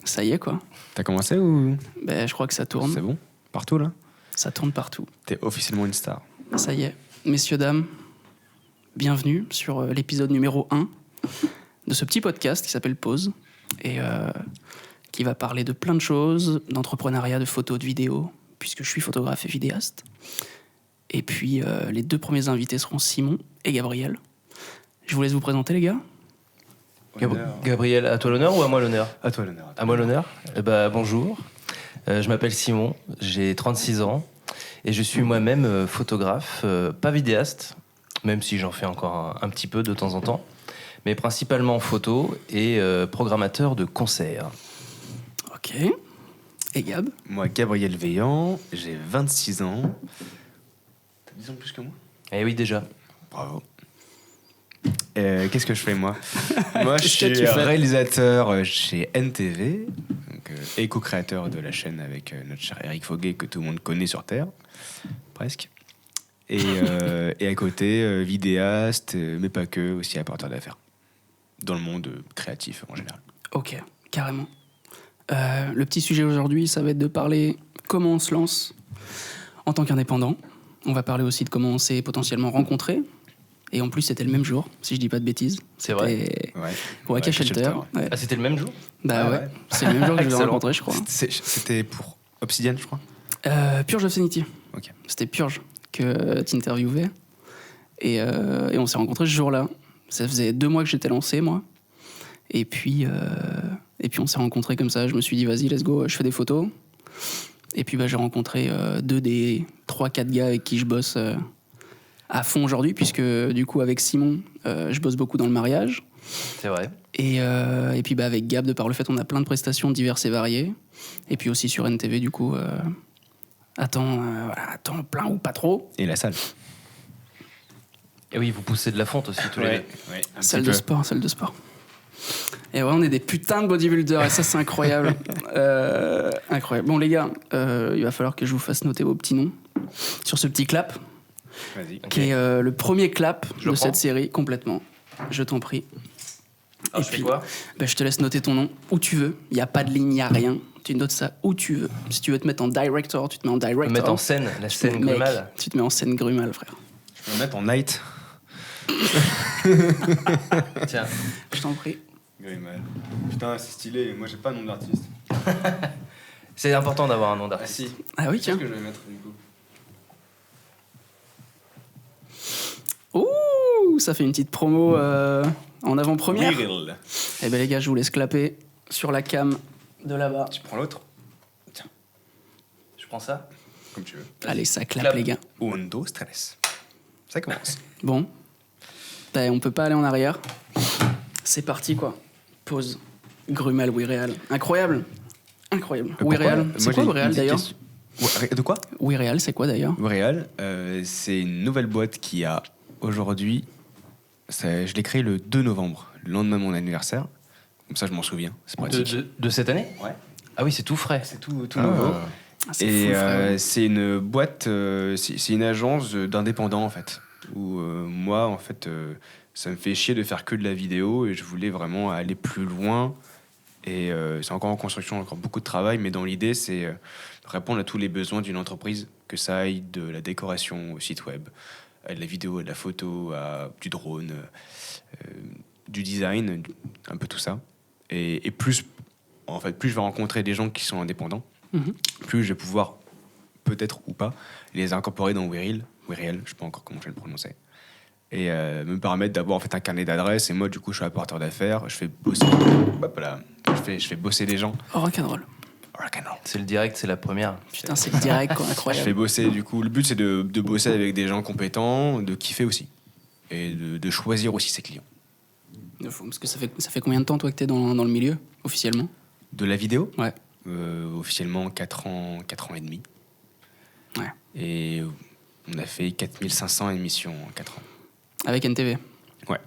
Ça y est, quoi. T'as commencé ou Ben, je crois que ça tourne. c'est bon? Partout là? Ça tourne partout. T'es officiellement une star. Ça y est. Messieurs, dames, bienvenue sur l'épisode numéro 1 de ce petit podcast qui s'appelle Pause et qui va parler de plein de choses, d'entrepreneuriat, de photos, de vidéos, puisque je suis photographe et vidéaste. Et puis, les deux premiers invités seront Simon et Gabriel. Je vous laisse vous présenter, les gars. Gabriel, à toi l'honneur ou à moi l'honneur? À toi l'honneur. À moi l'honneur. Bonjour, je m'appelle Simon, j'ai 36 ans et je suis moi-même photographe, pas vidéaste, même si j'en fais encore un petit peu de temps en temps, mais principalement photo et programmateur de concerts. Ok. Et Gab? Moi, Gabriel Veillant, j'ai 26 ans. T'as 10 ans de plus que moi? Eh oui, déjà. Bravo. Qu'est-ce que je fais, moi? Moi, je Qu'est-ce que tu suis fais réalisateur chez NTV, donc, et co-créateur de la chaîne avec notre cher Eric Foguet, que tout le monde connaît sur Terre, presque. Et à côté, vidéaste, mais pas que, aussi apporteur d'affaires, dans le monde créatif en général. Ok, carrément. Le petit sujet aujourd'hui, ça va être de parler comment on se lance en tant qu'indépendant. On va parler aussi de comment on s'est potentiellement rencontrés. Et en plus, c'était le même jour, si je dis pas de bêtises. C'est vrai. Ouais. Pour AK Shelter. Ouais. Ah, c'était le même jour? Bah ouais. C'est le même jour que je l'ai Excellent. rencontré, je crois. C'était pour Obsidian, je crois. Purge of Sanity. Ok. C'était Purge que t'interviewais. Et on s'est rencontrés ce jour-là. Ça faisait 2 mois que j'étais lancé, moi. Et puis on s'est rencontrés comme ça. Je me suis dit, vas-y, let's go, je fais des photos. Et puis j'ai rencontré 2 des 3-4 gars avec qui je bosse à fond aujourd'hui, puisque du coup, avec Simon, je bosse beaucoup dans le mariage. C'est vrai. Et puis avec Gab, de par le fait on a plein de prestations diverses et variées. Et puis aussi sur NTV, du coup, à temps plein ou pas trop. Et la salle. Et oui, vous poussez de la fonte aussi tous les deux. Ouais, Salle de sport. Et ouais, on est des putains de bodybuilders, et ça, c'est incroyable. Incroyable. Bon, les gars, il va falloir que je vous fasse noter vos petits noms sur ce petit clap, Vas-y. qui est le premier clap Je de le cette prends. série, complètement. Je t'en prie. Ah, je fais quoi? Je te laisse noter ton nom où tu veux. Il n'y a pas de ligne, il n'y a rien. Tu notes ça où tu veux. Si tu veux te mettre en director, tu te mets en director. Me mettre en scène, la scène Mec, Grumal. tu te mets en scène Grumal, frère. Je peux me mettre en night. Tiens. Je t'en prie. Putain, c'est stylé. Moi, j'ai pas de nom d'artiste. C'est important d'avoir un nom d'artiste. Ah oui, tiens. que je vais mettre du coup? Ouh, ça fait une petite promo en avant-première. Wiril. Eh ben les gars, je vous laisse clapper sur la cam de là-bas. Tu prends l'autre? Je prends ça. Comme tu veux. Allez, ça clappe, Clap. les gars. Un, deux, stress. Ça commence. Bon. On peut pas aller en arrière. C'est parti, quoi. Pause. Grumal, Wireal. Incroyable. Incroyable. Wireal. C'est quoi Wireal, d'ailleurs? De quoi? Wireal, c'est quoi, d'ailleurs? Wireal, c'est une nouvelle boîte qui a aujourd'hui... je l'ai créée le 2 novembre, le lendemain de mon anniversaire. Comme ça, je m'en souviens. C'est pratique. De cette année? Ouais. Ah oui, c'est tout frais. C'est tout nouveau. Ah, c'est Et fou, frère. c'est une boîte, c'est une agence d'indépendants en fait. Où moi, en fait, ça me fait chier de faire que de la vidéo et je voulais vraiment aller plus loin. Et c'est encore en construction, encore beaucoup de travail, mais dans l'idée, c'est répondre à tous les besoins d'une entreprise, que ça aille de la décoration au site web, à de la vidéo, à de la photo, à du drone, du design, un peu tout ça. Et plus, en fait, plus je vais rencontrer des gens qui sont indépendants, Mhm. plus je vais pouvoir, peut-être ou pas, les incorporer dans Wiril, je ne sais pas encore comment je vais le prononcer, et me permettre d'avoir en fait un carnet d'adresses. Et moi, du coup, je suis apporteur d'affaires, je fais bosser, je fais bosser des gens. Oh, rock'n'roll. Rock'n'roll. C'est le direct, c'est la première. Putain, c'est direct, quoi. Je fais Incroyable. bosser, du coup, le but c'est de bosser avec des gens compétents, de kiffer aussi, et de choisir aussi ses clients. Parce que ça fait combien de temps, toi, que t'es dans le milieu, officiellement? De la vidéo, Ouais. officiellement 4 ans et demi. Ouais. Et on a fait 4500 émissions en 4 ans. Avec NTV. Ouais.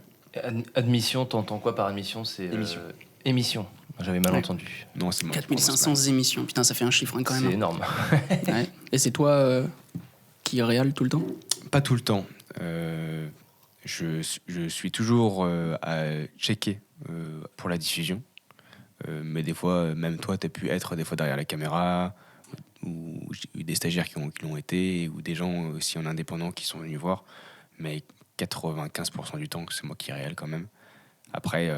Admission, t'entends quoi par admission? C'est Émission. Émission. J'avais mal Ouais. entendu. Non, c'est moi. 4500 émissions. Putain, ça fait un chiffre, hein, quand même. C'est énorme. Ouais. Et c'est toi qui réal tout le temps? Pas tout le temps. Je suis toujours à checker pour la diffusion. Mais des fois, même toi, tu as pu être des fois derrière la caméra, ou j'ai eu des stagiaires qui l'ont été, ou des gens aussi en indépendant qui sont venus voir. Mais 95% du temps, c'est moi qui réel quand même. Après,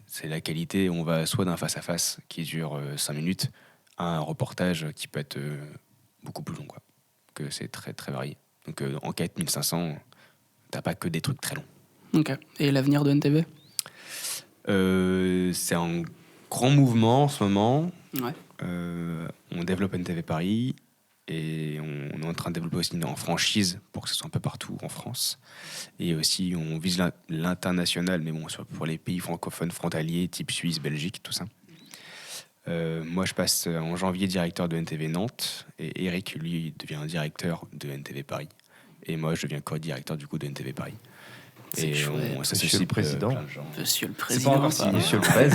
c'est la qualité. On va soit d'un face-à-face qui dure 5 minutes à un reportage qui peut être beaucoup plus long, quoi. Que c'est très, très varié. Donc, enquête 1500, t'as pas que des trucs très longs. Ok. Et l'avenir de NTV? C'est un grand mouvement en ce moment. Ouais. On développe NTV Paris et on est en train de développer aussi en franchise pour que ce soit un peu partout en France. Et aussi, on vise l'international, mais bon, pour les pays francophones frontaliers, type Suisse, Belgique, tout ça. Moi, je passe en janvier directeur de NTV Nantes et Eric, lui, devient directeur de NTV Paris. Et moi, je deviens co-directeur du coup de NTV Paris. C'est Et chouette. ça Monsieur suscite le Président. plein de gens. Monsieur le C'est pas Président. encore ça. signé, Monsieur le Prez.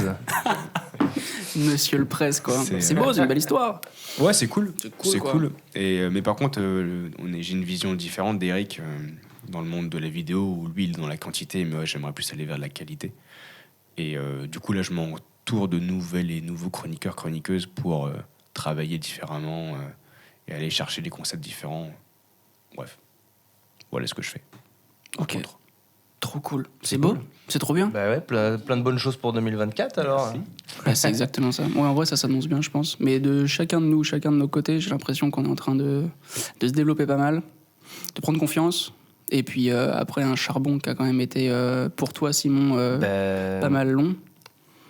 Monsieur le Presse, quoi. C'est- C'est beau, c'est une belle histoire. Ouais, c'est cool. C'est cool, C'est quoi. cool. Et, mais par contre, j'ai une vision différente d'Eric dans le monde de la vidéo, où lui, il est dans la quantité, mais moi, j'aimerais plus aller vers la qualité. Et du coup, là, je m'entoure de nouvelles et nouveaux chroniqueurs, chroniqueuses pour travailler différemment et aller chercher des concepts différents. Bref, voilà ce que je fais. Ok. Entre. Trop cool. C'est C'est beau. cool. C'est trop bien. Bah ouais, plein de bonnes choses pour 2024 alors. Merci. Ouais, c'est exactement ça. Ouais, en vrai, ça s'annonce bien, je pense. Mais de chacun de nous, chacun de nos côtés, j'ai l'impression qu'on est en train de se développer pas mal, de prendre confiance. Et puis après, un charbon qui a quand même été, pour toi, Simon, pas mal long.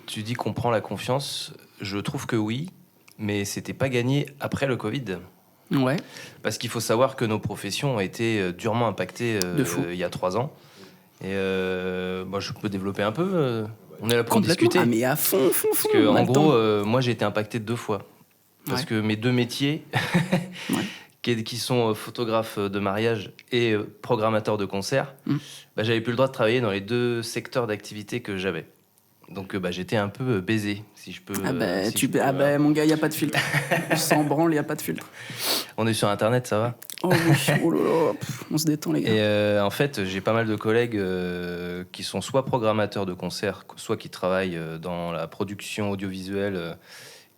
Tu dis qu'on prend la confiance. Je trouve que oui, mais c'était pas gagné après le Covid. Ouais. Parce qu'il faut savoir que nos professions ont été durement impactées De fou. il y a 3 ans. Et moi, je peux développer un peu. On est là pour Complètement. discuter. Ah, mais à fond, fond, fond. Parce que, on a en le gros, temps. moi, j'ai été impacté 2 fois. Parce Ouais. que mes 2 métiers, Ouais. qui sont photographe de mariage et programmateur de concert, Mm. bah, j'avais plus le droit de travailler dans les 2 secteurs d'activité que j'avais. Donc bah, j'étais un peu baisé, si je peux. Ah bah, si je peux, ah bah, mon gars, il n'y a pas de filtre. On s'en branle, il n'y a pas de filtre. On est sur Internet, ça va. Oh oui, oh là là, on se détend, les gars. Et en fait, j'ai pas mal de collègues qui sont soit programmateurs de concerts, soit qui travaillent dans la production audiovisuelle,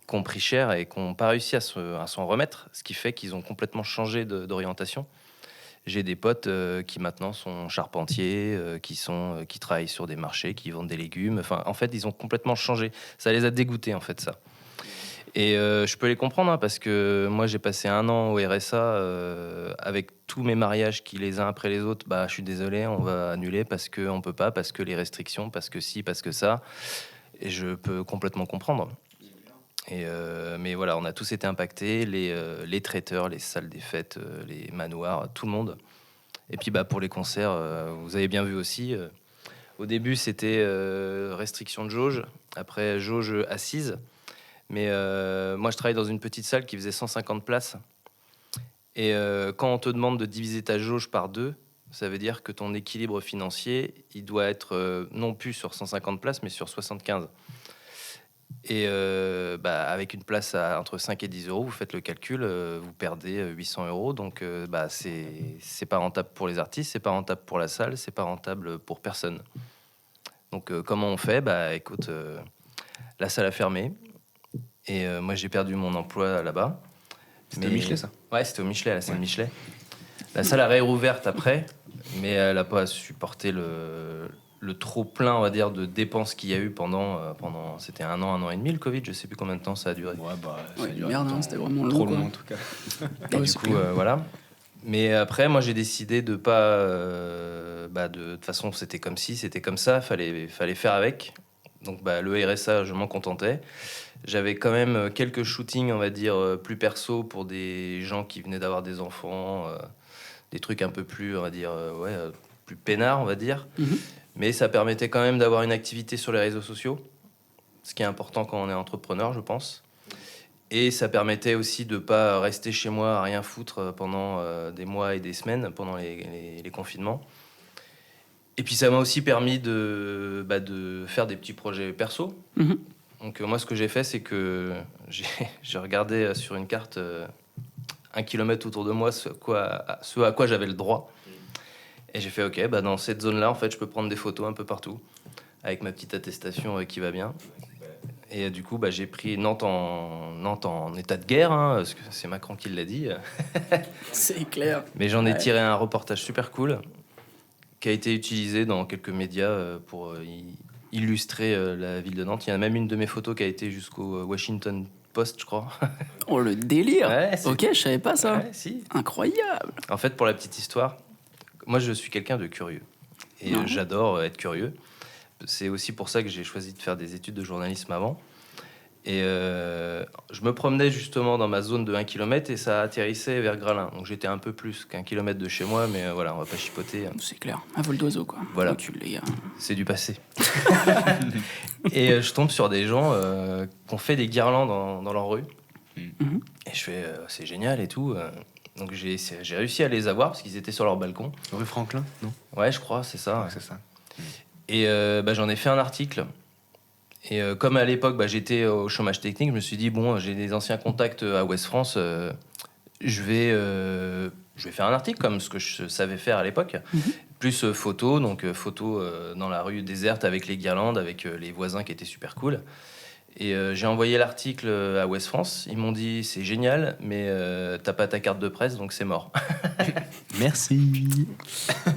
qui ont pris cher et qui n'ont pas réussi à s'en remettre, ce qui fait qu'ils ont complètement changé d'orientation. J'ai des potes qui maintenant sont charpentiers, qui travaillent sur des marchés, qui vendent des légumes. Enfin, en fait, ils ont complètement changé. Ça les a dégoûtés, en fait, ça. Et je peux les comprendre, hein, parce que moi, j'ai passé 1 an au RSA avec tous mes mariages qui, les uns après les autres, bah, je suis désolé, on va annuler parce qu'on peut pas, parce que les restrictions, parce que ci, parce que ça. Et je peux complètement comprendre. Et mais voilà, on a tous été impactés, les traiteurs, les salles des fêtes, les manoirs, tout le monde. Et puis bah, pour les concerts, vous avez bien vu aussi, au début c'était restriction de jauge, après jauge assise. Mais moi je travaille dans une petite salle qui faisait 150 places. Et quand on te demande de diviser ta jauge par 2, ça veut dire que ton équilibre financier, il doit être non plus sur 150 places, mais sur 75. Et bah, avec une place à entre 5 et 10 euros, vous faites le calcul, vous perdez 800 euros. Donc bah, c'est pas rentable pour les artistes, c'est pas rentable pour la salle, c'est pas rentable pour personne. Donc comment on fait? Bah écoute, la salle a fermé et moi j'ai perdu mon emploi là-bas. C'était au Michelet, ça? Ouais, c'était au Michelet, à la salle Ouais. Michelet. La salle a réouverte après, mais elle n'a pas supporté le trop plein, on va dire, de dépenses qu'il y a eu pendant c'était 1 an et demi le Covid, je sais plus combien de temps ça a duré. Ouais, bah, ça Ouais, a duré merde, longtemps. c'était vraiment long, Trop quoi. long, en tout cas. Et Ouais, du c'est coup, clair. voilà. Mais après, moi, j'ai décidé de pas. De toute façon, c'était comme si, c'était comme ça. Fallait faire avec. Donc, bah, le RSA, je m'en contentais. J'avais quand même quelques shootings, on va dire, plus perso pour des gens qui venaient d'avoir des enfants, des trucs un peu plus, on va dire, plus peinards, on va dire. Mhm. Mais ça permettait quand même d'avoir une activité sur les réseaux sociaux, ce qui est important quand on est entrepreneur, je pense. Et ça permettait aussi de ne pas rester chez moi à rien foutre pendant des mois et des semaines, pendant les confinements. Et puis ça m'a aussi permis de faire des petits projets perso. Mhm. Donc moi, ce que j'ai fait, c'est que j'ai regardé sur une carte 1 kilomètre autour de moi ce à quoi j'avais le droit. Et j'ai fait, ok, bah dans cette zone-là, en fait, je peux prendre des photos un peu partout, avec ma petite attestation qui va bien. Et du coup, j'ai pris Nantes en état de guerre, hein, parce que c'est Macron qui l'a dit. C'est clair. Mais j'en ai Ouais. tiré un reportage super cool qui a été utilisé dans quelques médias pour illustrer la ville de Nantes. Il y a même une de mes photos qui a été jusqu'au Washington Post, je crois. Oh, le délire. Ouais, c'est- Ok, je savais pas ça. Ouais, si. Incroyable. En fait, pour la petite histoire, moi, je suis quelqu'un de curieux. Et Non. j'adore être curieux. C'est aussi pour ça que j'ai choisi de faire des études de journalisme avant. Et je me promenais justement dans ma zone de 1 km et ça atterrissait vers Gralin. Donc j'étais un peu plus qu'1 kilomètre de chez moi, mais voilà, on va pas chipoter. C'est clair. Un vol d'oiseau, quoi. Voilà. Recule, les gars. C'est du passé. Et je tombe sur des gens qui ont fait des guirlandes dans leur rue. Mhm. Et je fais, c'est génial et tout. Donc j'ai réussi à les avoir parce qu'ils étaient sur leur balcon. Rue Franklin, non? Ouais, je crois, c'est ça. Ouais, c'est ça. Et j'en ai fait un article. Et comme à l'époque, j'étais au chômage technique, je me suis dit, bon, j'ai des anciens contacts à Ouest France, je vais faire un article comme ce que je savais faire à l'époque. Plus photo, donc photo dans la rue déserte avec les guirlandes, avec les voisins qui étaient super cool. Et j'ai envoyé l'article à Ouest France. Ils m'ont dit, c'est génial, mais t'as pas ta carte de presse, donc c'est mort. Merci.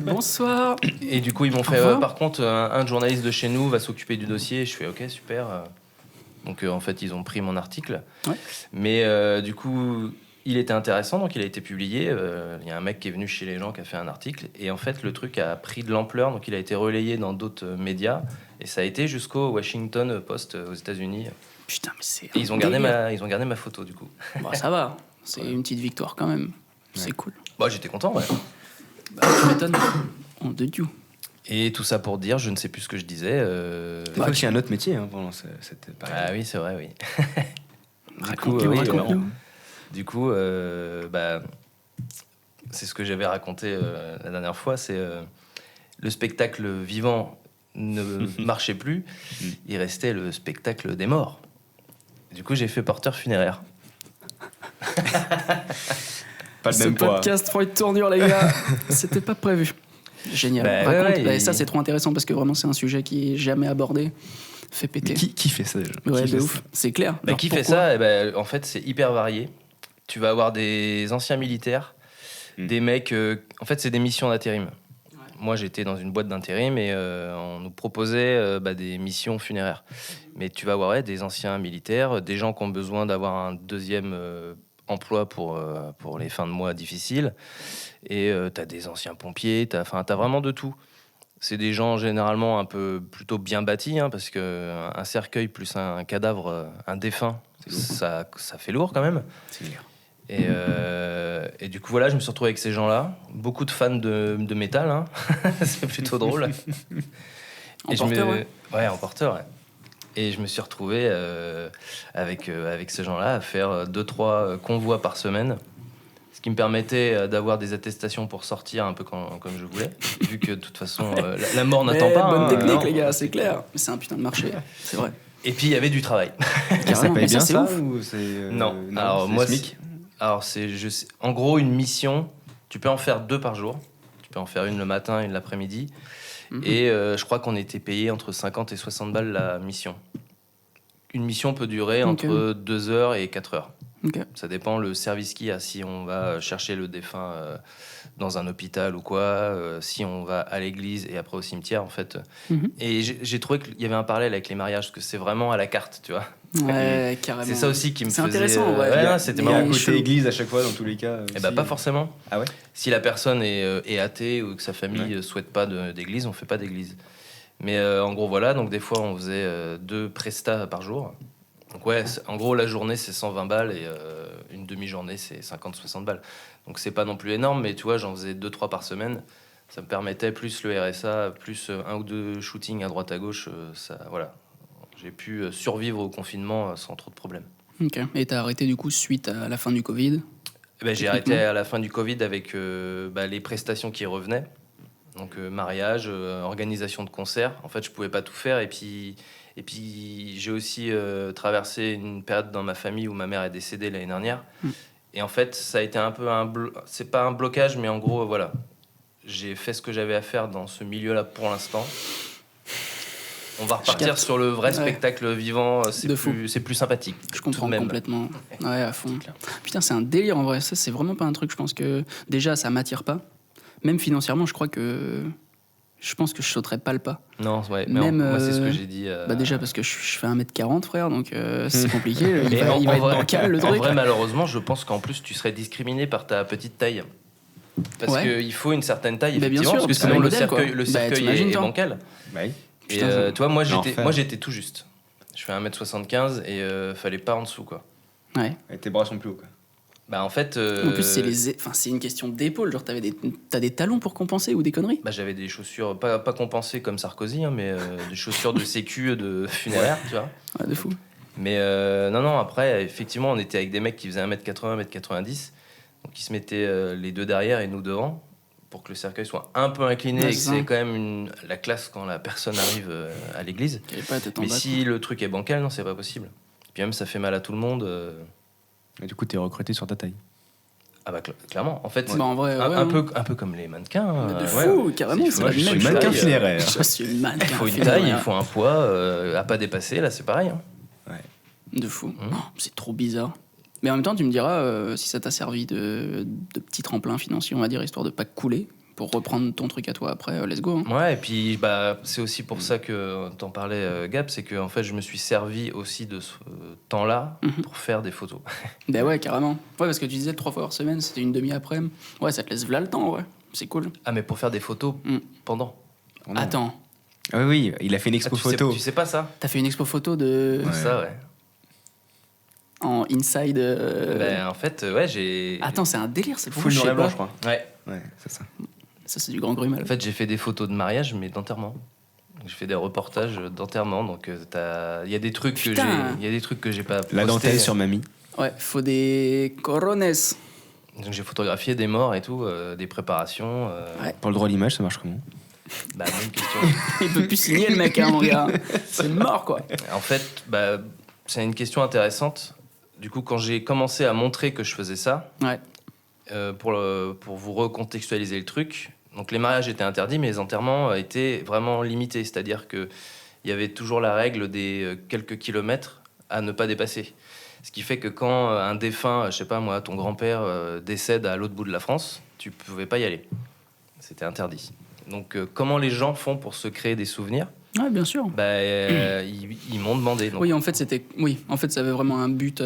Bonsoir. Et du coup, ils m'ont fait, Au revoir. par contre, un journaliste de chez nous va s'occuper du dossier. Je fais, ok, super. Donc, en fait, ils ont pris mon article. Ouais. Mais du coup, il était intéressant, donc il a été publié. Il y a un mec qui est venu chez les gens qui a fait un article. Et en fait, le truc a pris de l'ampleur, donc il a été relayé dans d'autres médias. Et ça a été jusqu'au Washington Post aux États-Unis. Putain, mais c'est. Et ils ont gardé ma photo, du coup. Bah, ça va. C'est une petite victoire quand même. C'est cool. J'étais content, ouais. Bah, tu m'étonnes. On de Dieu. Et tout ça pour dire, je ne sais plus ce que je disais. T'as fait aussi un autre métier pendant cette période. Ah oui, c'est vrai, oui. Raconte-nous, oui, raconte-nous. Du coup, c'est ce que j'avais raconté la dernière fois, c'est le spectacle vivant ne marchait plus, il restait le spectacle des morts. Du coup, j'ai fait porteur funéraire. Pas le Ce même poids. podcast prend une tournure, les gars. C'était pas prévu. Génial. Bah, Raconte. ouais, Bah, et- ça, c'est trop intéressant parce que vraiment, c'est un sujet qui est jamais abordé. Fait péter. Qui fait ça déjà? Ouais, Qui de fait ouf. ça C'est clair. Alors, Qui fait pourquoi ça? En fait, c'est hyper varié. Tu vas avoir des anciens militaires, des mecs... en fait, c'est des missions d'intérim. Moi, j'étais dans une boîte d'intérim et on nous proposait des missions funéraires. Mais tu vas avoir des anciens militaires, des gens qui ont besoin d'avoir un deuxième emploi pour les fins de mois difficiles. Et tu as des anciens pompiers, tu as vraiment de tout. C'est des gens généralement un peu plutôt bien bâtis, hein, parce qu'un cercueil plus un cadavre, un défunt, ça fait lourd quand même. C'est clair. Et du coup, voilà, je me suis retrouvé avec ces gens-là. Beaucoup de fans de métal, hein. C'est plutôt drôle. En Et porteur, ouais. Ouais, en porteur, ouais. Et je me suis retrouvé avec ces gens-là à faire 2-3 convois par semaine. Ce qui me permettait d'avoir des attestations pour sortir un peu comme je voulais. Vu que de toute façon, la mort n'attend pas. Bonne hein, technique, non. les gars, c'est clair. Mais c'est un putain de marché. C'est vrai. Et puis, il y avait du travail. Ça Carrément. paye Mais bien c'est ça ouf. ou c'est Non. Alors, c'est moi, SMIC. Alors, en gros, une mission, tu peux en faire 2 par jour. Tu peux en faire une le matin, une l'après-midi. Et je crois qu'on était payé entre 50 et 60 balles la mission. Une mission peut durer entre 2 heures et 4 heures. Ok. Ça dépend le service qu'il y a. Si on va chercher le défunt dans un hôpital ou quoi, si on va à l'église et après au cimetière, en fait. Mhm. Et j'ai trouvé qu'il y avait un parallèle avec les mariages, parce que c'est vraiment à la carte, tu vois. Ouais, carrément. C'est ça aussi qui me C'est faisait... intéressant, ouais. non, c'était Il y a marrant. un côté chelou. église à chaque fois dans tous les cas. Eh ben, pas forcément. Ah ouais. Si la personne est athée ou que sa famille souhaite pas d'église, on fait pas d'église. Mais en gros, voilà, donc des fois, on faisait 2 prestats par jour. Donc ouais, en gros, la journée, c'est 120 balles et une demi-journée, c'est 50-60 balles. Donc c'est pas non plus énorme, mais tu vois, j'en faisais 2-3 par semaine. Ça me permettait, plus le RSA, plus 1 ou 2 shootings à droite à gauche, ça, voilà. J'ai pu survivre au confinement sans trop de problèmes. Ok. Et t'as arrêté du coup suite à la fin du Covid. Eh ben, j'ai arrêté à la fin du Covid avec les prestations qui revenaient. Donc mariage, organisation de concerts. En fait, je pouvais pas tout faire. Et puis j'ai aussi traversé une période dans ma famille où ma mère est décédée l'année dernière. Et en fait, ça a été un peu c'est pas un blocage, mais en gros, voilà. J'ai fait ce que j'avais à faire dans ce milieu-là pour l'instant. On va repartir capte. sur le vrai Ouais. spectacle vivant, De fou. c'est plus sympathique. Je tout comprends de même. complètement. Ouais, à fond. Putain, c'est un délire en vrai. Ça, c'est vraiment pas un truc, je pense que. Déjà, ça m'attire pas. Même financièrement, je crois que. Je pense que je sauterais pas le pas. Non, ouais, mais Même, moi c'est ce que j'ai dit. Bah, déjà, parce que je fais 1m40, frère, donc c'est compliqué. Il Mais va, il va en être vrai- bancal, le En truc. vrai, malheureusement, je pense qu'en plus, tu serais discriminé par ta petite taille. Parce Ouais. qu'il faut une certaine taille, Bah, bien effectivement, sûr, parce que c'est sinon un le modèle, cercueil, quoi. le Bah, cercueil t'imagines, est toi. bancal. Bah oui. Et Putain, toi, moi l'enfer. j'étais tout juste. Je fais 1m75 et fallait pas en dessous, quoi. Ouais. Et tes bras sont plus hauts, quoi. Bah en fait. En plus, c'est une question d'épaule. Genre, t'as des talons pour compenser ou des conneries? Bah, j'avais des chaussures, pas compensées comme Sarkozy, hein, mais des chaussures de sécu, de funéraire, tu vois. Ouais, de fou. Mais non, après, effectivement, on était avec des mecs qui faisaient 1m80, 1m90. Donc ils se mettaient les deux derrière et nous devant pour que le cercueil soit un peu incliné Ouais, et que c'est c'est ça. quand même la classe quand la personne arrive à l'église. Qu'elle ait pas la tête en Mais bas, si le truc est bancal, non, c'est pas possible. Puis même, ça fait mal à tout le monde. Et du coup, t'es recruté sur ta taille. Ah bah clairement, en fait, Bah, en vrai, un, ouais, un hein. peu, un peu comme les mannequins. Mais de ouais. fou, carrément, Il c'est faut- la je suis même mannequin chose. funéraire. Je suis une mannequin. Il faut une funéraire. taille, il faut un poids à pas dépasser, là c'est pareil. Hein. De fou. Oh, c'est trop bizarre. Mais en même temps, tu me diras si ça t'a servi de petit tremplin financier, on va dire, histoire de pas couler, pour reprendre ton truc à toi après, let's go. Hein. Ouais, et puis bah, c'est aussi pour ça que t'en parlais, Gab, c'est que en fait, je me suis servi aussi de ce temps-là pour faire des photos. Ben ouais, carrément. Ouais, parce que tu disais 3 fois par semaine, c'était une demi-après-midi. Ouais, ça te laisse v'là le temps, ouais. C'est cool. Ah, mais pour faire des photos Mm. pendant. Attends, Ah oui, il a fait une expo Ah, tu sais- photo. tu sais pas ça t'as fait une expo photo de Ouais. Ça, ouais. en inside. Ben, en fait, ouais, j'ai. Attends, c'est un délire, c'est fou. Full Je noir sais et blanc, pas. je crois. Ouais. Ouais, c'est ça. Ça, c'est du grand grumal. En fait, j'ai fait des photos de mariage, mais d'enterrement. J'ai fait des reportages d'enterrement, donc il y a des trucs que Putain. il y a des trucs que j'ai pas postés. La dentelle sur mamie. Ouais, faut des corones. Donc j'ai photographié des morts et tout, des préparations. Ouais. Pour le droit à l'image, ça marche comment? Bah, bonne question. Il peut plus signer, le mec, hein, mon gars. C'est mort, quoi. En fait, bah, c'est une question intéressante. Du coup, quand j'ai commencé à montrer que je faisais ça, Ouais. pour vous recontextualiser le truc, donc les mariages étaient interdits, mais les enterrements étaient vraiment limités. C'est-à-dire qu'il y avait toujours la règle des quelques kilomètres à ne pas dépasser. Ce qui fait que quand un défunt, je sais pas moi, ton grand-père décède à l'autre bout de la France, tu pouvais pas y aller. C'était interdit. Donc comment les gens font pour se créer des souvenirs? Ouais, bien sûr. Bah, ils m'ont demandé. Donc, Oui, en fait, ça avait vraiment un but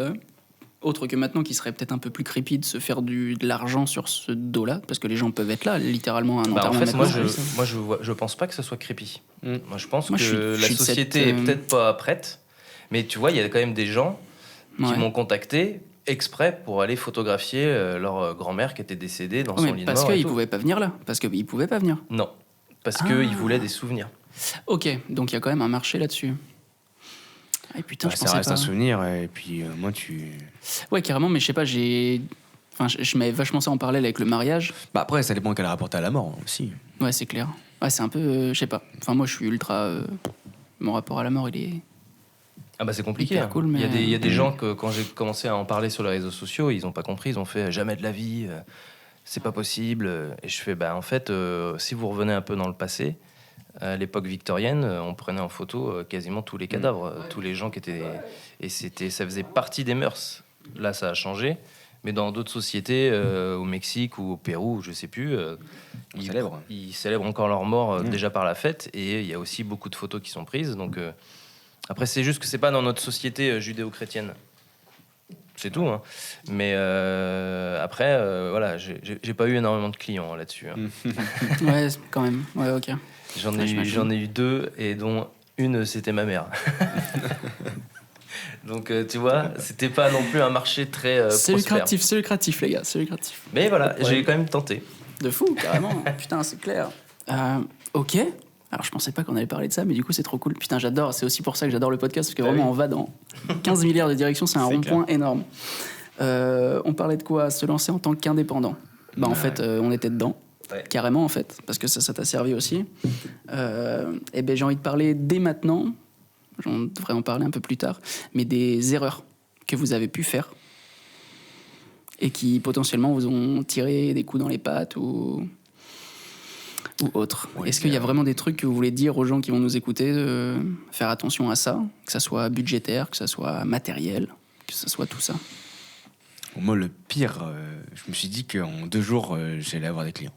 autre que maintenant, qui serait peut-être un peu plus creepy de se faire de l'argent sur ce dos-là, parce que les gens peuvent être là, littéralement, à un bah, en enterrement fait, moi, maintenant. je pense pas que ce soit creepy. Mm. Moi, je pense Moi, que je la suis de société cette, est peut-être pas prête, mais tu vois, il y a quand même des gens qui Ouais. m'ont contacté exprès pour aller photographier leur grand-mère qui était décédée dans Ouais, son lit de parce mort. et qu'ils tout. pouvaient pas venir là. Parce qu'ils pouvaient pas venir. Non, parce Ah. qu'ils voulaient des souvenirs. Ok, donc il y a quand même un marché là-dessus. Ah, putain, Bah, je ça pensais reste pas. un souvenir, et puis moi, tu. Ouais, carrément, mais je sais pas, Enfin, je mets vachement ça en parallèle avec le mariage. Bah après, ça dépend qu'elle a rapporté à la mort aussi. Ouais, c'est clair. Ouais, c'est un peu. Je sais pas. Enfin, moi, je suis ultra. Mon rapport à la mort, il est. Ah bah c'est compliqué. Hyper hein. cool, mais- Il y a des gens que quand j'ai commencé à en parler sur les réseaux sociaux, ils ont pas compris, ils ont fait jamais de la vie, c'est pas possible. Et je fais bah en fait, si vous revenez un peu dans le passé, à l'époque victorienne, on prenait en photo quasiment tous les cadavres, tous les gens qui étaient, et ça faisait partie des mœurs. Là, ça a changé. Mais dans d'autres sociétés, au Mexique ou au Pérou, je sais plus, ils célèbrent encore leur mort déjà par la fête. Et il y a aussi beaucoup de photos qui sont prises. Donc après, c'est juste que c'est pas dans notre société judéo-chrétienne. C'est tout. Hein. Mais après, voilà, j'ai pas eu énormément de clients là-dessus. Hein. Ouais, quand même. Ouais, ok. Ouais, j'imagine. J'en ai eu 2, et dont une, c'était ma mère. Donc, tu vois, c'était pas non plus un marché très C'est prospère. lucratif, les gars, c'est lucratif. Mais voilà, Ouais. j'ai quand même tenté. De fou, carrément. Putain, c'est clair. Ok. Alors, je pensais pas qu'on allait parler de ça, mais du coup, c'est trop cool. Putain, j'adore. C'est aussi pour ça que j'adore le podcast, parce que Ah vraiment, oui. on va dans 15 milliards de directions. C'est un C'est rond-point énorme. On parlait de quoi? Se lancer en tant qu'indépendant. Bah, en fait, on était dedans. Ouais. Carrément, en fait, parce que ça t'a servi aussi. Et ben, j'ai envie de parler dès maintenant. J'en devrais en parler un peu plus tard, mais des erreurs que vous avez pu faire et qui potentiellement vous ont tiré des coups dans les pattes ou ou autre. Ouais, Est-ce qu'il y a vraiment des trucs que vous voulez dire aux gens qui vont nous écouter, de faire attention à ça, que ça soit budgétaire, que ça soit matériel, que ça soit tout ça? Moi, le pire, je me suis dit qu'en 2 jours, j'allais avoir des clients.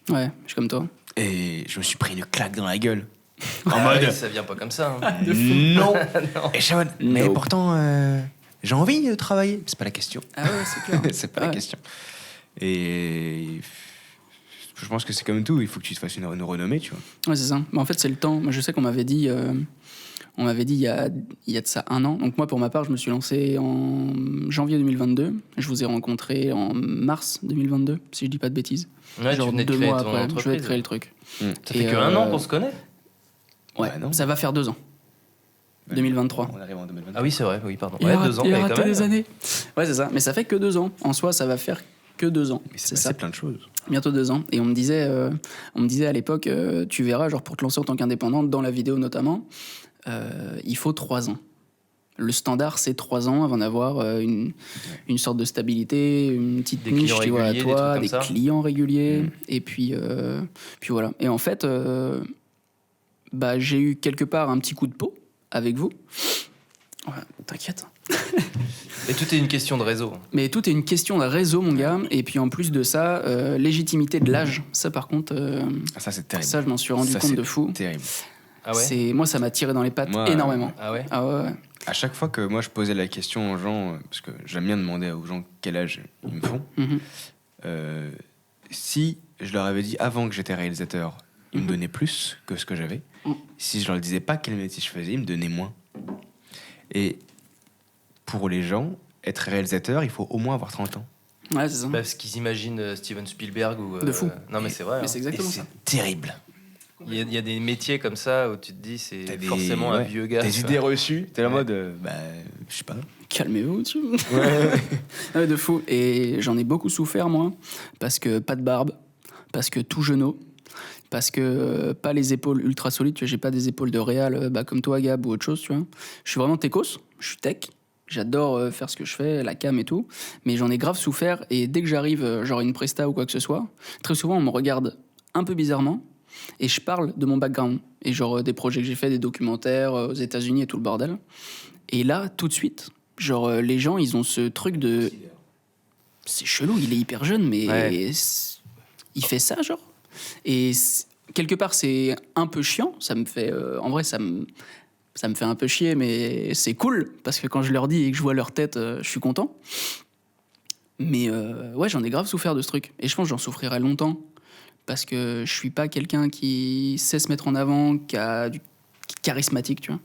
Ouais, je suis comme toi. Et je me suis pris une claque dans la gueule. En mode, ça vient pas comme ça. Hein. Non. Et je suis en mode, mais No. pourtant, j'ai envie de travailler. C'est pas la question. Ah ouais, c'est clair. C'est pas Ouais. la question. Et je pense que c'est comme tout. Il faut que tu te fasses une renommée, tu vois. Ouais, c'est ça. Mais en fait, c'est le temps. Moi, je sais qu'on m'avait dit il y a de ça 1 an. Donc moi, pour ma part, je me suis lancé en janvier 2022. Je vous ai rencontré en mars 2022, si je dis pas de bêtises. Ouais, tu Genre venais de 2 créer mois ton après, je entreprise. venais de créer le truc. Ça fait Et, que 1 an qu'on se connaît. Ouais, Bah non. ça va faire 2 ans. 2023. On arrive en 2023. Ah oui, c'est vrai, oui, pardon. Il Ouais, a 2 ans, il a mais raté quand même. des années. Ouais, c'est ça. Mais ça fait que 2 ans. En soi, ça va faire que 2 ans. Mais C'est c'est ça. plein de choses. Bientôt 2 ans. Et on me disait à l'époque, tu verras, genre pour te lancer en tant qu'indépendant, dans la vidéo notamment, il faut 3 ans. Le standard, c'est 3 ans avant d'avoir une sorte de stabilité, une petite Des niche, clients tu vois, à réguliers, des toi, trucs des comme ça. clients réguliers. Et puis voilà. Et en fait, j'ai eu quelque part un petit coup de peau avec vous. Ouais, t'inquiète. Et tout est une question de réseau. Mais tout est une question de réseau, mon gars. Et puis en plus de ça, légitimité de l'âge. Ça, par contre, Ah, ça, c'est terrible. ça, je m'en suis rendu Ça, compte c'est de fou. terrible. Ah ouais. Moi, ça m'a tiré dans les pattes Moi, énormément. Ah ouais. Ah ouais, ouais. À chaque fois que moi je posais la question aux gens, parce que j'aime bien demander aux gens quel âge ils me font, Mhm. si je leur avais dit avant que j'étais réalisateur, ils me Mhm. donnaient plus que ce que j'avais. Mhm. Si je leur disais pas quel métier je faisais, ils me donnaient moins. Et pour les gens, être réalisateur, il faut au moins avoir 30 ans. Ouais, c'est ça. Parce qu'ils imaginent Steven Spielberg ou. De fou. Non, mais c'est vrai. Mais hein. c'est Et exactement c'est ça. terrible. Il y a des métiers comme ça où tu te dis c'est T'as des- forcément un ouais, vieux gars. Des tu vois. idées reçues, t'es en Ouais. mode, je sais pas. Calmez-vous, tu Ouais, de fou. Et j'en ai beaucoup souffert, moi, parce que pas de barbe, parce que tout genou, parce que pas les épaules ultra solides, tu vois, j'ai pas des épaules de réal comme toi, Gab, ou autre chose, tu vois. Je suis vraiment techos, je suis tech, j'adore faire ce que je fais, la cam et tout, mais j'en ai grave souffert, et dès que j'arrive, genre une presta ou quoi que ce soit, très souvent on me regarde un peu bizarrement, et je parle de mon background, et genre des projets que j'ai fait, des documentaires aux États-Unis et tout le bordel. Et là, tout de suite, genre les gens, ils ont ce truc de... C'est chelou, il est hyper jeune, mais Ouais. il fait ça, genre. Et quelque part, c'est un peu chiant. Ça me fait... en vrai, ça me fait un peu chier, mais c'est cool, parce que quand je leur dis et que je vois leur tête, je suis content. Mais ouais, j'en ai grave souffert de ce truc. Et je pense que j'en souffrirai longtemps, parce que je suis pas quelqu'un qui sait se mettre en avant, qui a qui est charismatique, tu vois.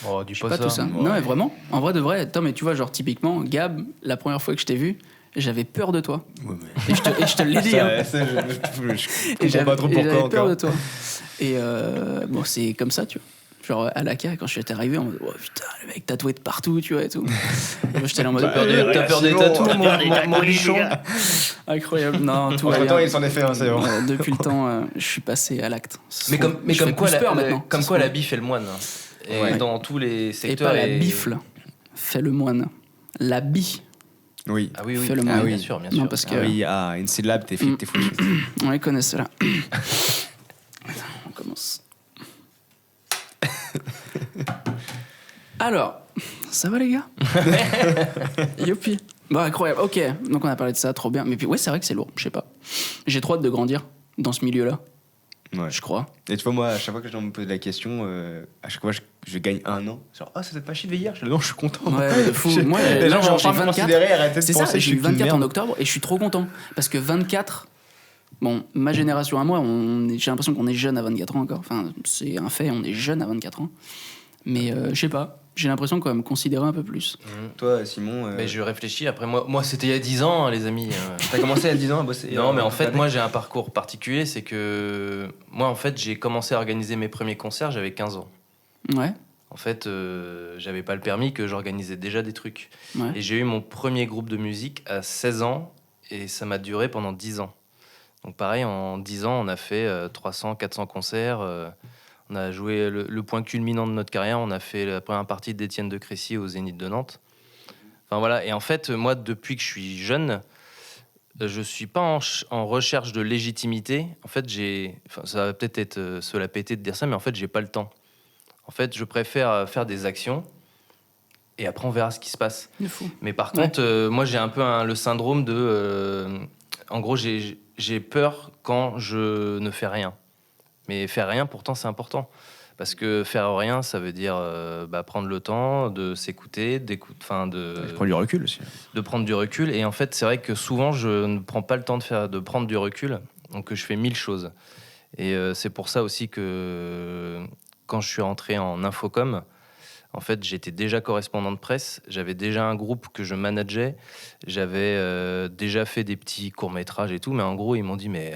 Oh, dis Je sais pas pas tout ça. Ouais. Non, mais vraiment. En vrai de vrai. Attends, mais tu vois, genre, typiquement, Gab, la première fois que je t'ai vu, j'avais peur de toi. Ouais, mais... Et je te l'ai dit. hein. Ça, je Et comprends pas trop j'avais pourquoi peur encore. de toi. Et bon, c'est comme ça, tu vois. Genre, à la CA, quand je suis arrivé, en mode, oh putain, le mec tatoué de partout, tu vois, et tout. Et moi, j'étais là en mode, T'as peur des Simon, tatous, t'as mon bichon. incroyable. Non, tout va Entre temps, bien. il s'en est fait, hein, c'est bon. Depuis le temps, je suis passé à l'acte. Mais comme Je fais quoi, plus peur maintenant. comme Ça quoi se la trouve. bif est le moine. Et Ouais. dans tous les Et secteurs. pas la bifle, fait le moine. La bi, Oui. Ah oui, oui. Fait le Ah moine. oui, bien sûr, bien sûr. non, parce que Ah oui, une syllabe, t'es foutu. on les connaît, ceux-là. On commence. Alors, ça va les gars? Youpi. Bon, incroyable. Ok, donc on a parlé de ça, trop bien. Mais puis, ouais, c'est vrai que c'est lourd, je sais pas. J'ai trop hâte de grandir dans ce milieu-là, Ouais. je crois. Et tu vois, moi, à chaque fois que je me pose la question, à chaque fois, je gagne 1 an. Genre, ça t'a pas chier de hier? Non, je suis content. Ouais, de fou. Moi, les là, gens genre, vont j'ai pas me 24. considérer, arrêtez de C'est penser ça, que je j'ai suis eu 24 une en merde. octobre et je suis trop content. Parce que 24, bon, ma génération à moi, j'ai l'impression qu'on est jeune à 24 ans encore. Enfin, c'est un fait, on est jeune à 24 ans. Mais je sais pas, j'ai l'impression qu'on va me considérer un peu plus. Toi, Simon, Mais je réfléchis. Après, moi c'était il y a 10 ans, hein, les amis. t'as commencé à 10 ans à bosser. Non, mais en fait, moi, j'ai un parcours particulier. C'est que moi, en fait, j'ai commencé à organiser mes premiers concerts, j'avais 15 ans. Ouais, En fait, j'avais pas le permis, que j'organisais déjà des trucs. ouais. Et j'ai eu mon premier groupe de musique à 16 ans, et ça m'a duré pendant 10 ans. Donc pareil, en 10 ans, on a fait 300, 400 concerts. On a joué le point culminant de notre carrière. On a fait la première partie d'Étienne de Crécy au Zénith de Nantes. Enfin voilà, et en fait, moi, depuis que je suis jeune, je suis pas en recherche de légitimité. En fait, ça va peut-être être se la péter de dire ça, mais en fait, j'ai pas le temps. En fait, je préfère faire des actions et après, on verra ce qui se passe. De fou. Mais par contre, moi, j'ai un peu le syndrome de... en gros, j'ai peur quand je ne fais rien. Mais faire rien, pourtant, c'est important. Parce que faire rien, ça veut dire prendre le temps de s'écouter, Je prends du recul aussi. de prendre du recul. Et en fait, c'est vrai que souvent, je ne prends pas le temps de prendre du recul. Donc, je fais 1000 choses. Et c'est pour ça aussi que quand je suis rentré en infocom, en fait, j'étais déjà correspondant de presse. J'avais déjà un groupe que je manageais. J'avais déjà fait des petits courts-métrages et tout. Mais en gros, ils m'ont dit, mais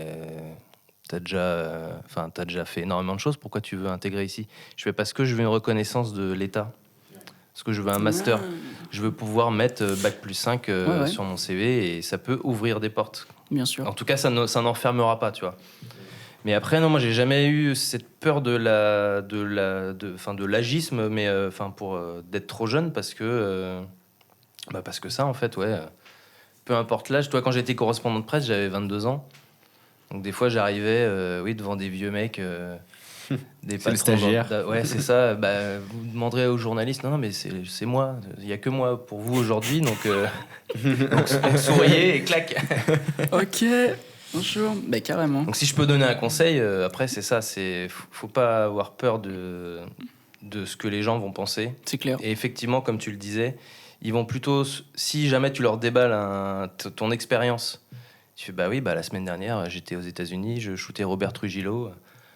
t'as déjà fait énormément de choses. Pourquoi tu veux intégrer ici? Je fais parce que je veux une reconnaissance de l'État. Parce que je veux un master. Je veux pouvoir mettre Bac+5 sur mon CV et ça peut ouvrir des portes. Bien sûr. En tout cas, ça n'enfermera pas, tu vois. Mais après, non, moi, j'ai jamais eu cette peur de l'agisme, mais d'être trop jeune parce que ça, en fait, ouais. Peu importe l'âge. Toi, quand j'étais correspondant de presse, j'avais 22 ans. Donc des fois, j'arrivais, devant des vieux mecs, des C'est le stagiaire. Ouais, c'est ça. Vous demanderez aux journalistes. Non, mais c'est moi. Il y a que moi pour vous aujourd'hui, donc souriez et clac. Ok. Bonjour. Bah, carrément. Donc si je peux donner un conseil, après c'est ça, faut pas avoir peur de ce que les gens vont penser. C'est clair. Et effectivement, comme tu le disais, ils vont plutôt, si jamais tu leur déballes ton expérience, tu fais la semaine dernière j'étais aux États-Unis, je shootais Robert Trujillo.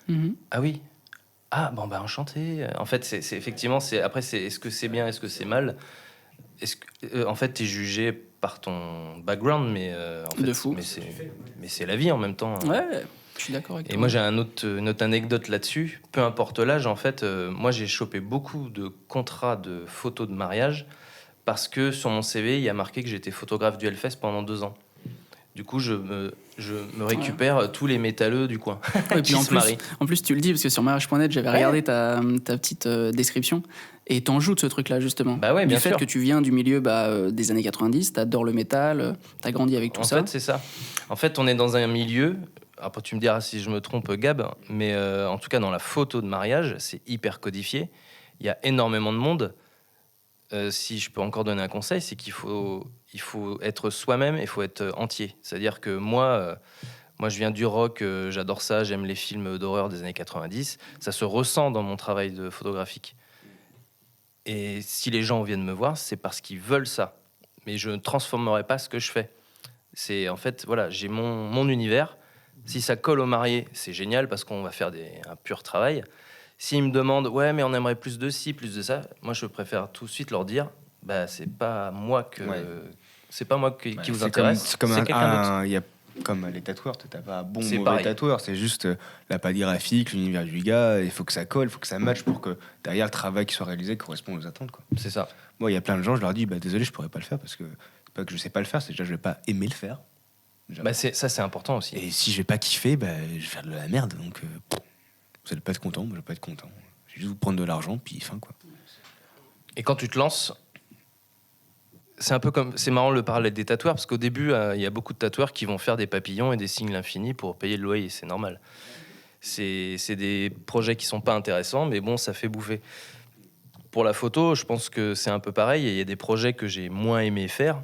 Mhm. Ah oui. Ah enchanté. En fait, c'est effectivement, est-ce que c'est bien, est-ce que c'est mal? Est-ce que en fait t'es jugé par ton background, mais en fait, De fou. mais c'est la vie en même temps. Ouais, je suis d'accord avec toi. Et moi, j'ai une autre anecdote là-dessus. Peu importe l'âge, en fait, moi, j'ai chopé beaucoup de contrats de photos de mariage parce que sur mon CV, il y a marqué que j'étais photographe du Hellfest pendant 2 ans. Du coup, je me récupère tous les métalleux du coin Et qui puis se marient. en plus, tu le dis parce que sur mariage.net, j'avais regardé ta petite description et t'en joues de ce truc-là, justement. Bah ouais, bien du fait sûr. que tu viens du milieu des années 90, t'adores le métal, t'as grandi avec tout ça. En fait, c'est ça. En fait, on est dans un milieu. Après, tu me diras si je me trompe, Gab, mais en tout cas, dans la photo de mariage, c'est hyper codifié. Il y a énormément de monde. Si je peux encore donner un conseil, c'est qu'il faut être soi-même, il faut être entier. C'est-à-dire que moi, je viens du rock, j'adore ça, j'aime les films d'horreur des années 90. Ça se ressent dans mon travail de photographique. Et si les gens viennent me voir, c'est parce qu'ils veulent ça. Mais je ne transformerai pas ce que je fais. C'est en fait, voilà, j'ai mon univers. Si ça colle au marié, c'est génial parce qu'on va faire un pur travail. S'ils me demandent, ouais, mais on aimerait plus de ci, plus de ça, moi je préfère tout de suite leur dire, c'est pas moi qui vous intéresse. C'est comme quelqu'un d'autre. Comme les tatoueurs, t'as pas bon C'est mauvais pareil. tatoueur, c'est juste la patte graphique, l'univers du gars, il faut que ça colle, il faut que ça matche pour que derrière le travail qui soit réalisé corresponde aux attentes, quoi. C'est ça. Moi, il y a plein de gens, je leur dis, désolé, je pourrais pas le faire parce que c'est pas que je sais pas le faire, c'est déjà je vais pas aimer le faire. Déjà. C'est important aussi. Et si je vais pas kiffer, je vais faire de la merde, donc vous allez pas être content, moi je vais pas être content. Je vais juste vous prendre de l'argent, puis fin, quoi. Et quand tu te lances, c'est un peu comme, c'est marrant le parallèle des tatoueurs parce qu'au début, il y a beaucoup de tatoueurs qui vont faire des papillons et des signes l'infini pour payer le loyer, c'est normal. C'est des projets qui sont pas intéressants, mais bon, ça fait bouffer. Pour la photo, je pense que c'est un peu pareil. Il y a des projets que j'ai moins aimé faire.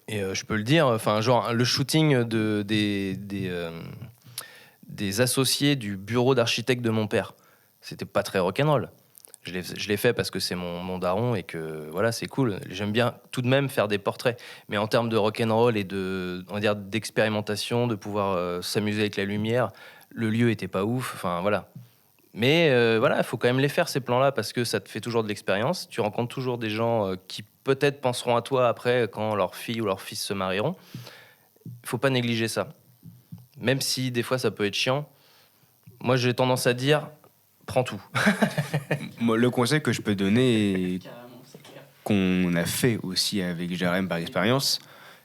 Et je peux le dire, enfin, genre le shooting des associés du bureau d'architecte de mon père, c'était pas très rock'n'roll. Je l'ai fait parce que c'est mon daron et que voilà, c'est cool. J'aime bien tout de même faire des portraits, mais en termes de rock'n'roll et on va dire d'expérimentation, de pouvoir s'amuser avec la lumière, le lieu était pas ouf. Enfin voilà. Mais voilà, il faut quand même les faire ces plans-là parce que ça te fait toujours de l'expérience. Tu rencontres toujours des gens qui peut-être penseront à toi après quand leur fille ou leur fils se marieront. Il faut pas négliger ça. Même si des fois ça peut être chiant. Moi, j'ai tendance à dire, prends tout. Moi, le conseil que je peux donner, qu'on a fait aussi avec Jérém par expérience,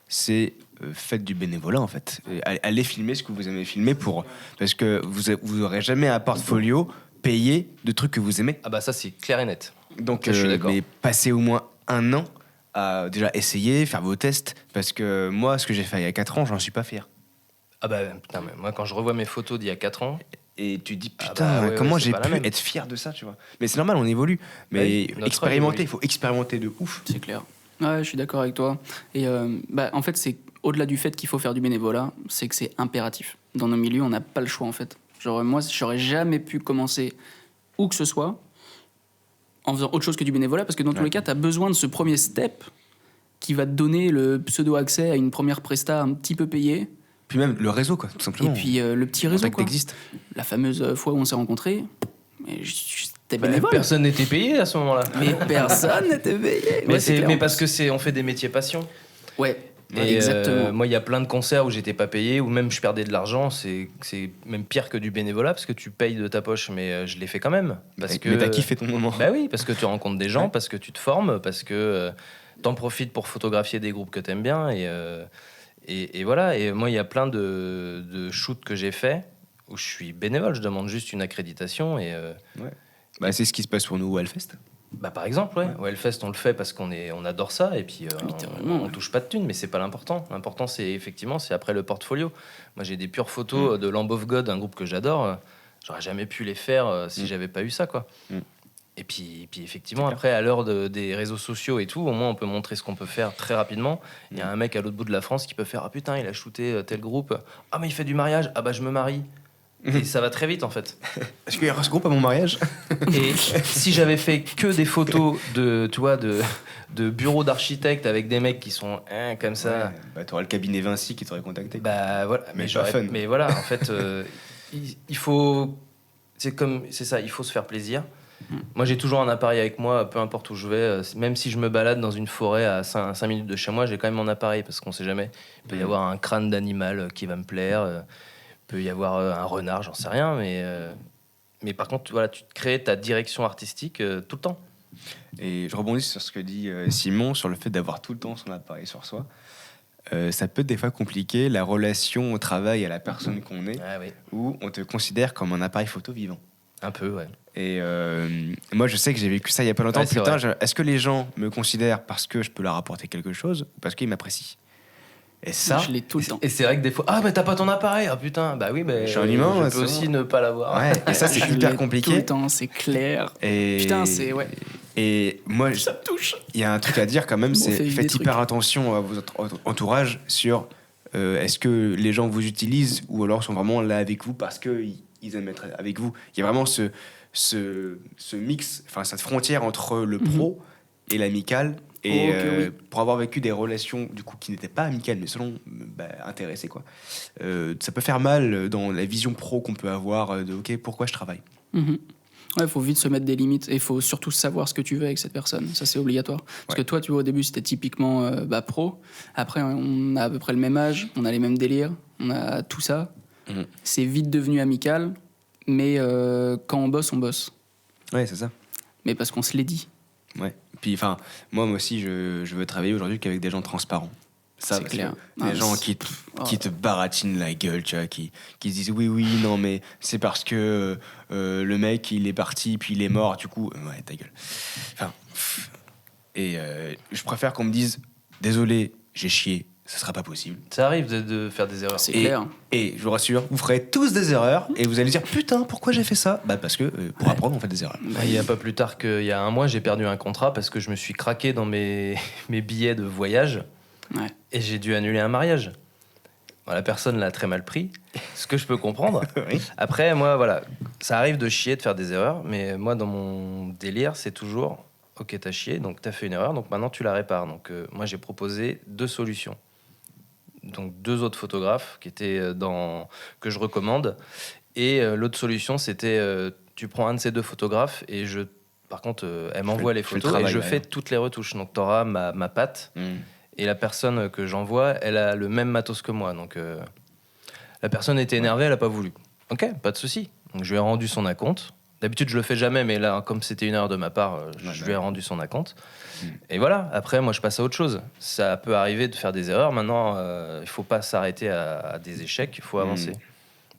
c'est faites du bénévolat en fait. Allez filmer ce que vous aimez filmer parce que vous aurez jamais un portfolio payé de trucs que vous aimez. Ah bah ça c'est clair et net. Donc je suis d'accord. mais passez au moins 1 an à déjà essayer, faire vos tests, parce que moi, ce que j'ai fait il y a 4 ans, j'en suis pas fier. Ah bah putain, mais moi quand je revois mes photos d'il y a 4 ans, Et tu te dis, Ah putain, bah ouais, comment ouais, c'est j'ai pas la pu même. être fier de ça, tu vois. Mais c'est normal, on évolue. Mais Oui, notre œil expérimenter, évolue. il faut expérimenter de ouf. C'est clair. Ouais, je suis d'accord avec toi. Et en fait, c'est au-delà du fait qu'il faut faire du bénévolat, c'est que c'est impératif. Dans nos milieux, on n'a pas le choix en fait. Genre moi, j'aurais jamais pu commencer où que ce soit en faisant autre chose que du bénévolat, parce que dans tous Ouais. les cas, tu as besoin de ce premier step qui va te donner le pseudo-accès à une première presta un petit peu payée, Puis même le réseau, quoi, tout et simplement. puis le petit réseau, Contact quoi. existe. La fameuse fois où on s'est rencontrés, mais j'étais bah, bénévole. personne n'était payé à ce moment-là. Mais personne n'était payé. Mais, Ouais, c'est, clair, mais en parce plus. que on fait des métiers passion. Ouais, Et exactement. moi, il y a plein de concerts où j'étais pas payé, ou même je perdais de l'argent. C'est même pire que du bénévolat, parce que tu payes de ta poche, mais je l'ai fait quand même. Parce que, Mais t'as kiffé ton moment. Bah oui, parce que tu rencontres des gens, Ouais. parce que tu te formes, parce que t'en profites pour photographier des groupes que t'aimes bien. Et voilà. Et moi, il y a plein de shoots que j'ai fait où je suis bénévole. Je demande juste une accréditation. Bah, c'est ce qui se passe pour nous au Hellfest. Bah, par exemple, ouais. Au Hellfest, on le fait parce on adore ça. Et puis, Littéralement, on ouais. touche pas de thunes, mais c'est pas l'important. L'important, c'est effectivement, c'est après le portfolio. Moi, j'ai des pures photos de Lamb of God, un groupe que j'adore. J'aurais jamais pu les faire si j'avais pas eu ça, quoi. Et puis effectivement, C'est après, à l'heure des réseaux sociaux et tout, au moins on peut montrer ce qu'on peut faire très rapidement. Il y a un mec à l'autre bout de la France qui peut faire: ah putain, il a shooté tel groupe. Ah, mais il fait du mariage. Ah bah, je me marie. Et ça va très vite en fait. Est-ce qu'il y aura ce groupe à mon mariage? Et si j'avais fait que des photos de bureaux d'architectes avec des mecs qui sont comme ça, Ouais, bah, t'auras le cabinet Vinci qui t'aurait contacté. bah voilà. Mais pas j'aurais- fun. Mais voilà, en fait, il faut. C'est ça, il faut se faire plaisir. Moi, j'ai toujours un appareil avec moi, peu importe où je vais. Même si je me balade dans une forêt à 5 minutes de chez moi, j'ai quand même mon appareil parce qu'on sait jamais. Il peut y avoir un crâne d'animal qui va me plaire. Il peut y avoir un renard, j'en sais rien. Mais par contre, voilà, tu te crées ta direction artistique tout le temps. Et je rebondis sur ce que dit Simon sur le fait d'avoir tout le temps son appareil sur soi. Ça peut des fois compliquer la relation au travail à la personne qu'on est, Ah oui, où on te considère comme un appareil photo vivant. un peu, ouais. Et moi, je sais que j'ai vécu ça il y a pas longtemps. Ouais, c'est Putain, vrai. est-ce que les gens me considèrent parce que je peux leur apporter quelque chose ou parce qu'ils m'apprécient? Et ça, Je l'ai tout le temps. Et c'est vrai que des fois, ah, mais t'as pas ton appareil. Ah putain, bah oui, mais Je suis un humain, je ouais, peux c'est aussi bon. ne pas l'avoir. ouais, et ça, c'est Je hyper l'ai compliqué. Tout le temps, c'est clair. Et Putain, c'est. Ouais. Et moi, Ça me touche. il y a un truc à dire quand même, Bon, c'est fait vivre faites des hyper trucs. attention à votre entourage sur est-ce que les gens vous utilisent ou alors sont vraiment là avec vous parce qu'ils aiment être avec vous. Il y a vraiment ce mix, enfin cette frontière entre le pro et l'amical. Et Oh, que oui. pour avoir vécu des relations du coup qui n'étaient pas amicales mais selon intéressées quoi, ça peut faire mal dans la vision pro qu'on peut avoir de ok pourquoi je travaille. Mhm. Ouais, il faut vite se mettre des limites et il faut surtout savoir ce que tu veux avec cette personne. Ça, c'est obligatoire. Parce que toi, tu vois, au début, c'était typiquement pro. Après, on a à peu près le même âge, on a les mêmes délires, on a tout ça. Mhm. C'est vite devenu amical, mais quand on bosse, on bosse. Ouais, c'est ça. Mais parce qu'on se l'est dit. Ouais. Puis, enfin, moi aussi, je veux travailler aujourd'hui qu'avec des gens transparents. Ça, C'est parce clair. que Des Ah, gens c'est- qui te baratinent la gueule, tu vois, qui se disent oui, non, mais c'est parce que le mec, il est parti, puis il est mort, du coup, ouais, ta gueule. Enfin, et je préfère qu'on me dise désolé, j'ai chié, ça sera pas possible. Ça arrive de faire des erreurs. C'est Et, clair. et je vous rassure, vous ferez tous des erreurs et vous allez dire putain, pourquoi j'ai fait ça? Bah, parce que pour apprendre, on fait des erreurs. Il n'y a pas plus tard qu'il y a un mois, j'ai perdu un contrat parce que je me suis craqué dans mes billets de voyage Ouais. et j'ai dû annuler un mariage. Bon, la personne l'a très mal pris, ce que je peux comprendre. Oui. Après, moi, voilà, ça arrive de chier, de faire des erreurs, mais moi, dans mon délire, c'est toujours ok, t'as chié, donc t'as fait une erreur, donc maintenant tu la répares. Donc moi, j'ai proposé 2 solutions. Donc 2 autres photographes qui étaient que je recommande. Et l'autre solution, c'était tu prends un de ces 2 photographes et par contre, elle m'envoie les je fais le photos travail et je derrière. fais toutes les retouches. Donc tu auras ma patte Mm. et la personne que j'envoie, elle a le même matos que moi. Donc la personne était énervée, elle n'a pas voulu. Ok, pas de souci. Donc je lui ai rendu son acompte. D'habitude, je le fais jamais, mais là, comme c'était une erreur de ma part, je lui ai rendu son acompte. Et voilà, après, moi, je passe à autre chose. Ça peut arriver de faire des erreurs. Maintenant, il ne faut pas s'arrêter à des échecs, il faut avancer.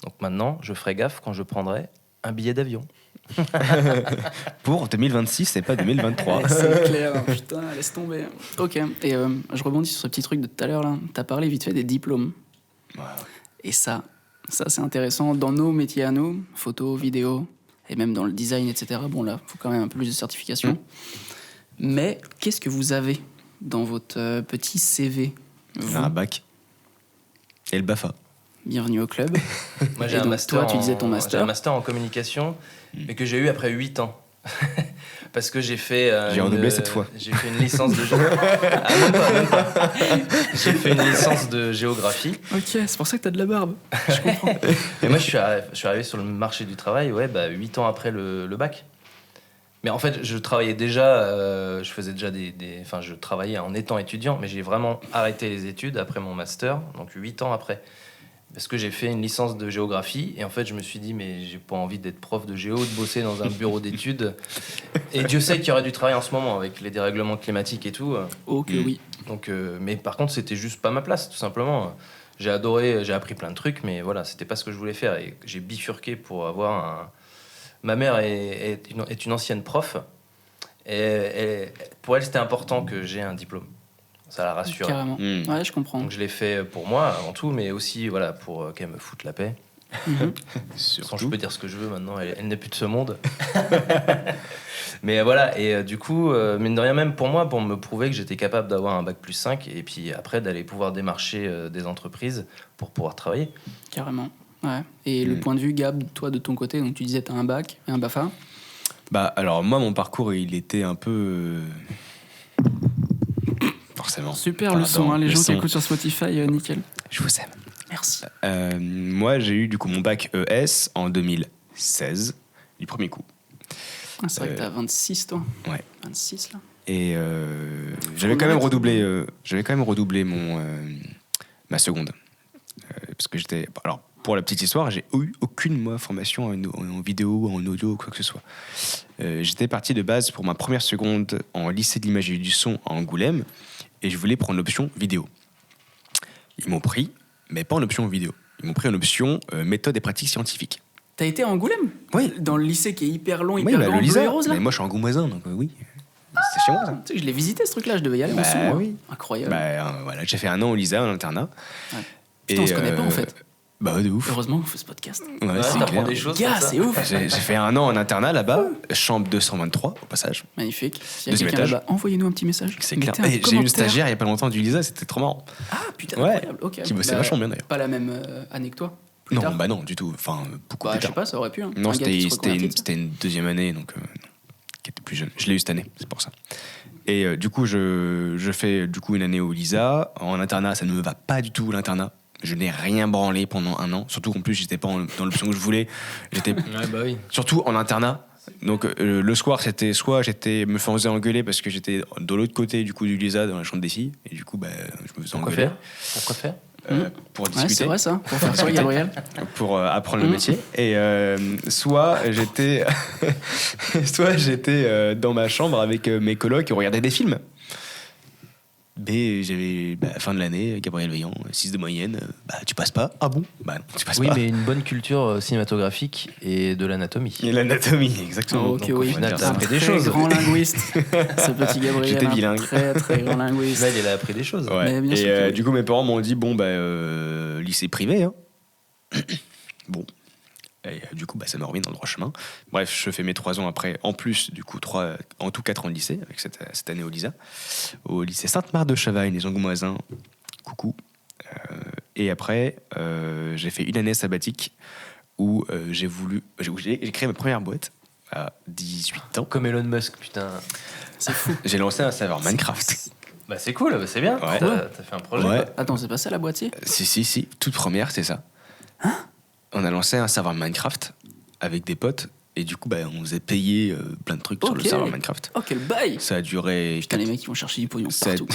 Donc maintenant, je ferai gaffe quand je prendrai un billet d'avion. Pour 2026 et pas 2023. Ouais, c'est clair, putain, laisse tomber. Ok, et je rebondis sur ce petit truc de tout à l'heure, là. T'as parlé vite fait des diplômes. Ouais. Et ça c'est intéressant. Dans nos métiers à nous, photo, vidéo, et même dans le design, etc., bon là, il faut quand même un peu plus de certification. Mais qu'est-ce que vous avez dans votre petit CV, vous? Un bac. Et le BAFA. Bienvenue au club. Moi, j'ai Et un donc, master. toi, tu disais ton master. J'ai un master en communication, mais que j'ai eu après 8 ans. Parce que j'ai fait. J'ai redoublé cette fois. J'ai fait une licence de même pas. J'ai fait une licence de géographie. Ok, c'est pour ça que t'as de la barbe. Je comprends. Et moi, je suis arrivé sur le marché du travail, 8 ans après le bac. Mais en fait, je travaillais déjà, je faisais déjà enfin, je travaillais en étant étudiant, mais j'ai vraiment arrêté les études après mon master, donc 8 ans après. Parce que j'ai fait une licence de géographie, et en fait, je me suis dit, mais j'ai pas envie d'être prof de géo, de bosser dans un bureau d'études. Et Dieu sait qu'il y aurait du travail en ce moment, avec les dérèglements climatiques et tout. Ok, oui. Donc, mais par contre, c'était juste pas ma place, tout simplement. J'ai adoré, j'ai appris plein de trucs, mais voilà, c'était pas ce que je voulais faire. Et j'ai bifurqué pour avoir un... Ma mère est une ancienne prof, et pour elle, c'était important que j'ai un diplôme. Ça la rassure. Carrément. Ouais, je comprends. Donc je l'ai fait pour moi avant tout, mais aussi voilà, pour qu'elle me foute la paix. Sans je peux dire ce que je veux maintenant, elle n'est plus de ce monde. Mais voilà, et du coup, mine de rien, même pour moi, pour me prouver que j'étais capable d'avoir un bac plus 5, et puis après d'aller pouvoir démarcher des entreprises pour pouvoir travailler. Carrément. Ouais. Et le point de vue, Gab, toi de ton côté, donc tu disais t'as un bac et un BAFA. Bah alors moi mon parcours il était un peu forcément. Super le son, hein, les gens qui écoutent sur Spotify, nickel. Je vous aime. Merci. Moi j'ai eu du coup mon bac ES en 2016 du premier coup. Ah, c'est vrai que t'as 26 toi. Ouais. 26 là. Et j'avais quand même redoublé ma seconde parce que j'étais alors pour la petite histoire, j'ai eu aucune formation en vidéo, en audio, quoi que ce soit. J'étais parti de base pour ma première seconde en lycée de l'image et du son à Angoulême, et je voulais prendre l'option vidéo. Ils m'ont pris, mais pas en option vidéo. Ils m'ont pris en option méthode et pratique scientifique. T'as été à Angoulême ? Oui. Dans le lycée qui est hyper long, Oui, hyper grand, le bleu lycée. et rose là. Mais moi je suis angoumoisin, donc oui. C'est chez moi ça. Tu sais, je l'ai visité ce truc-là, je devais y aller en sous, moi. Oui. Incroyable. Voilà, j'ai fait un an au Lisa, en internat. Ouais. Putain, on se connaît pas en fait. Bah de ouf. Heureusement qu'on fait ce podcast. Ouais, c'est t'apprends clair. des choses. Gars, comme ça. c'est ouf. J'ai fait un an en internat là-bas, chambre 223 au passage. Magnifique. S'il y a Deuxième quelqu'un étage. là-bas, envoyez-nous un petit message. C'est clair. Mettez un J'ai eu une commentaire. stagiaire il y a pas longtemps du Lisa, c'était trop marrant. Ah putain, Ouais. incroyable. Ok. Qui bossait vachement bien, d'ailleurs. Pas la même année que toi. Plus Non, tard. bah non, du tout. Enfin, beaucoup Bah, plus je sais tard. pas, ça aurait pu. Hein. Non, Un gars qui se reconvertit. c'était une deuxième année, donc qui était plus jeune. Je l'ai eu cette année, c'est pour ça. Et du coup, je fais du coup une année au Lisa. En internat, ça ne me va pas du tout, l'internat. Je n'ai rien branlé pendant un an. Surtout qu'en plus, j'étais pas dans l'option que je voulais. J'étais surtout en internat. Donc le soir, c'était soit me faisais engueuler parce que j'étais de l'autre côté du coup du Lisa dans la chambre des filles, et du coup, je me faisais engueuler. Pourquoi faire Pour Ouais, discuter. c'est vrai ça. Pour faire quoi, Gabriel ? Pour apprendre le métier. Et soit j'étais dans ma chambre avec mes colocs et on regardait des films. Mais j'avais fin de l'année, Gabriel Veillant, 6 de moyenne, tu passes pas. Ah bon ? Bah non, tu passes Oui, pas. mais une bonne culture cinématographique et de l'anatomie. Et l'anatomie, exactement. Ok, Donc, au oui. final, C'est t'as un appris des très choses. grand linguiste, ce petit Gabriel. J'étais un bilingue. Très, très grand linguiste. Là, il a appris des choses. Ouais. Mais bien sûr Et que oui. du coup, mes parents m'ont dit lycée privé. Hein. Bon. Et du coup, ça m'a remis dans le droit chemin. Bref, je fais mes 3 ans après, en plus, du coup, en tout 4 ans de lycée, avec cette année au Lisa, au lycée Sainte-Marthe de Chavagne, les Angoumoisins. Coucou. Et après, j'ai fait une année sabbatique où j'ai créé ma première boîte à 18 ans. Comme Elon Musk, putain. C'est fou. J'ai lancé un serveur Minecraft. Bah c'est cool, c'est bien. Ouais. T'as fait un projet. Ouais. quoi. Attends, c'est pas ça la boîtier ? Si, toute première, c'est ça. On a lancé un serveur Minecraft avec des potes, et du coup, on faisait payer plein de trucs sur le Ok. serveur Minecraft. Oh, quel bail ! Ça a duré. Putain, les mecs, ils vont chercher du pognon ça a- partout.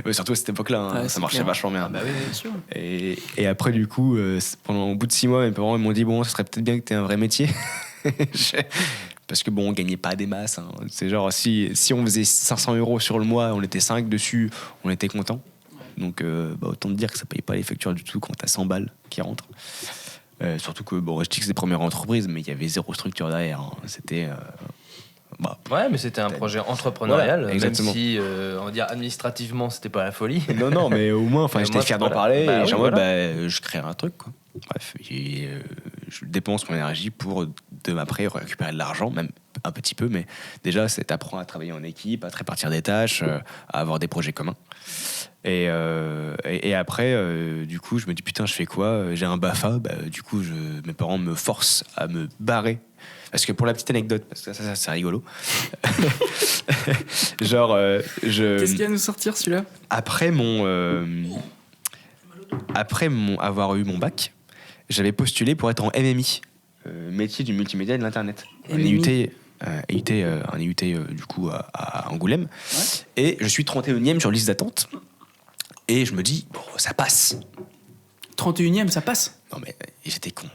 Ouais, surtout à cette époque-là, hein, Ouais, ça c'est marchait clair. vachement bien. Ah bah oui, Bien sûr. Et après, du coup, au bout de 6 mois, mes parents ils m'ont dit bon, ce serait peut-être bien que tu aies un vrai métier. Parce que on gagnait pas des masses. Hein. C'est genre, si on faisait 500 € sur le mois, on était 5 dessus, on était content. Donc, autant te dire que ça paye pas les factures du tout quand t'as 100 balles qui rentrent. Surtout que, bon, je dis que c'est des premières entreprises, mais il y avait zéro structure derrière. Hein. C'était... Ouais, mais c'était un projet entrepreneurial, Voilà, exactement. même si, on va dire, administrativement, c'était pas la folie. Non, mais au moins, Mais j'étais moi, fier d'en voilà. parler. Bah et oui, genre, voilà. je créerai un truc, quoi. Bref, je dépense mon énergie pour, après, récupérer de l'argent, même un petit peu, mais déjà, c'est apprendre à travailler en équipe, à te répartir des tâches, à avoir des projets communs. Et après, du coup, je me dis, putain, je fais quoi? J'ai un BAFA. Du coup, mes parents me forcent à me barrer. Parce que pour la petite anecdote, parce que ça c'est rigolo. Genre, Qu'est-ce qu'il y a à nous sortir, celui-là? après avoir eu mon bac, j'avais postulé pour être en MMI, métier du multimédia et de l'internet. Un MMI. IUT du coup à Angoulême. Ouais. Et je suis 31e sur liste d'attente. Et je me dis, bon, ça passe. 31e, ça passe? Non mais j'étais con.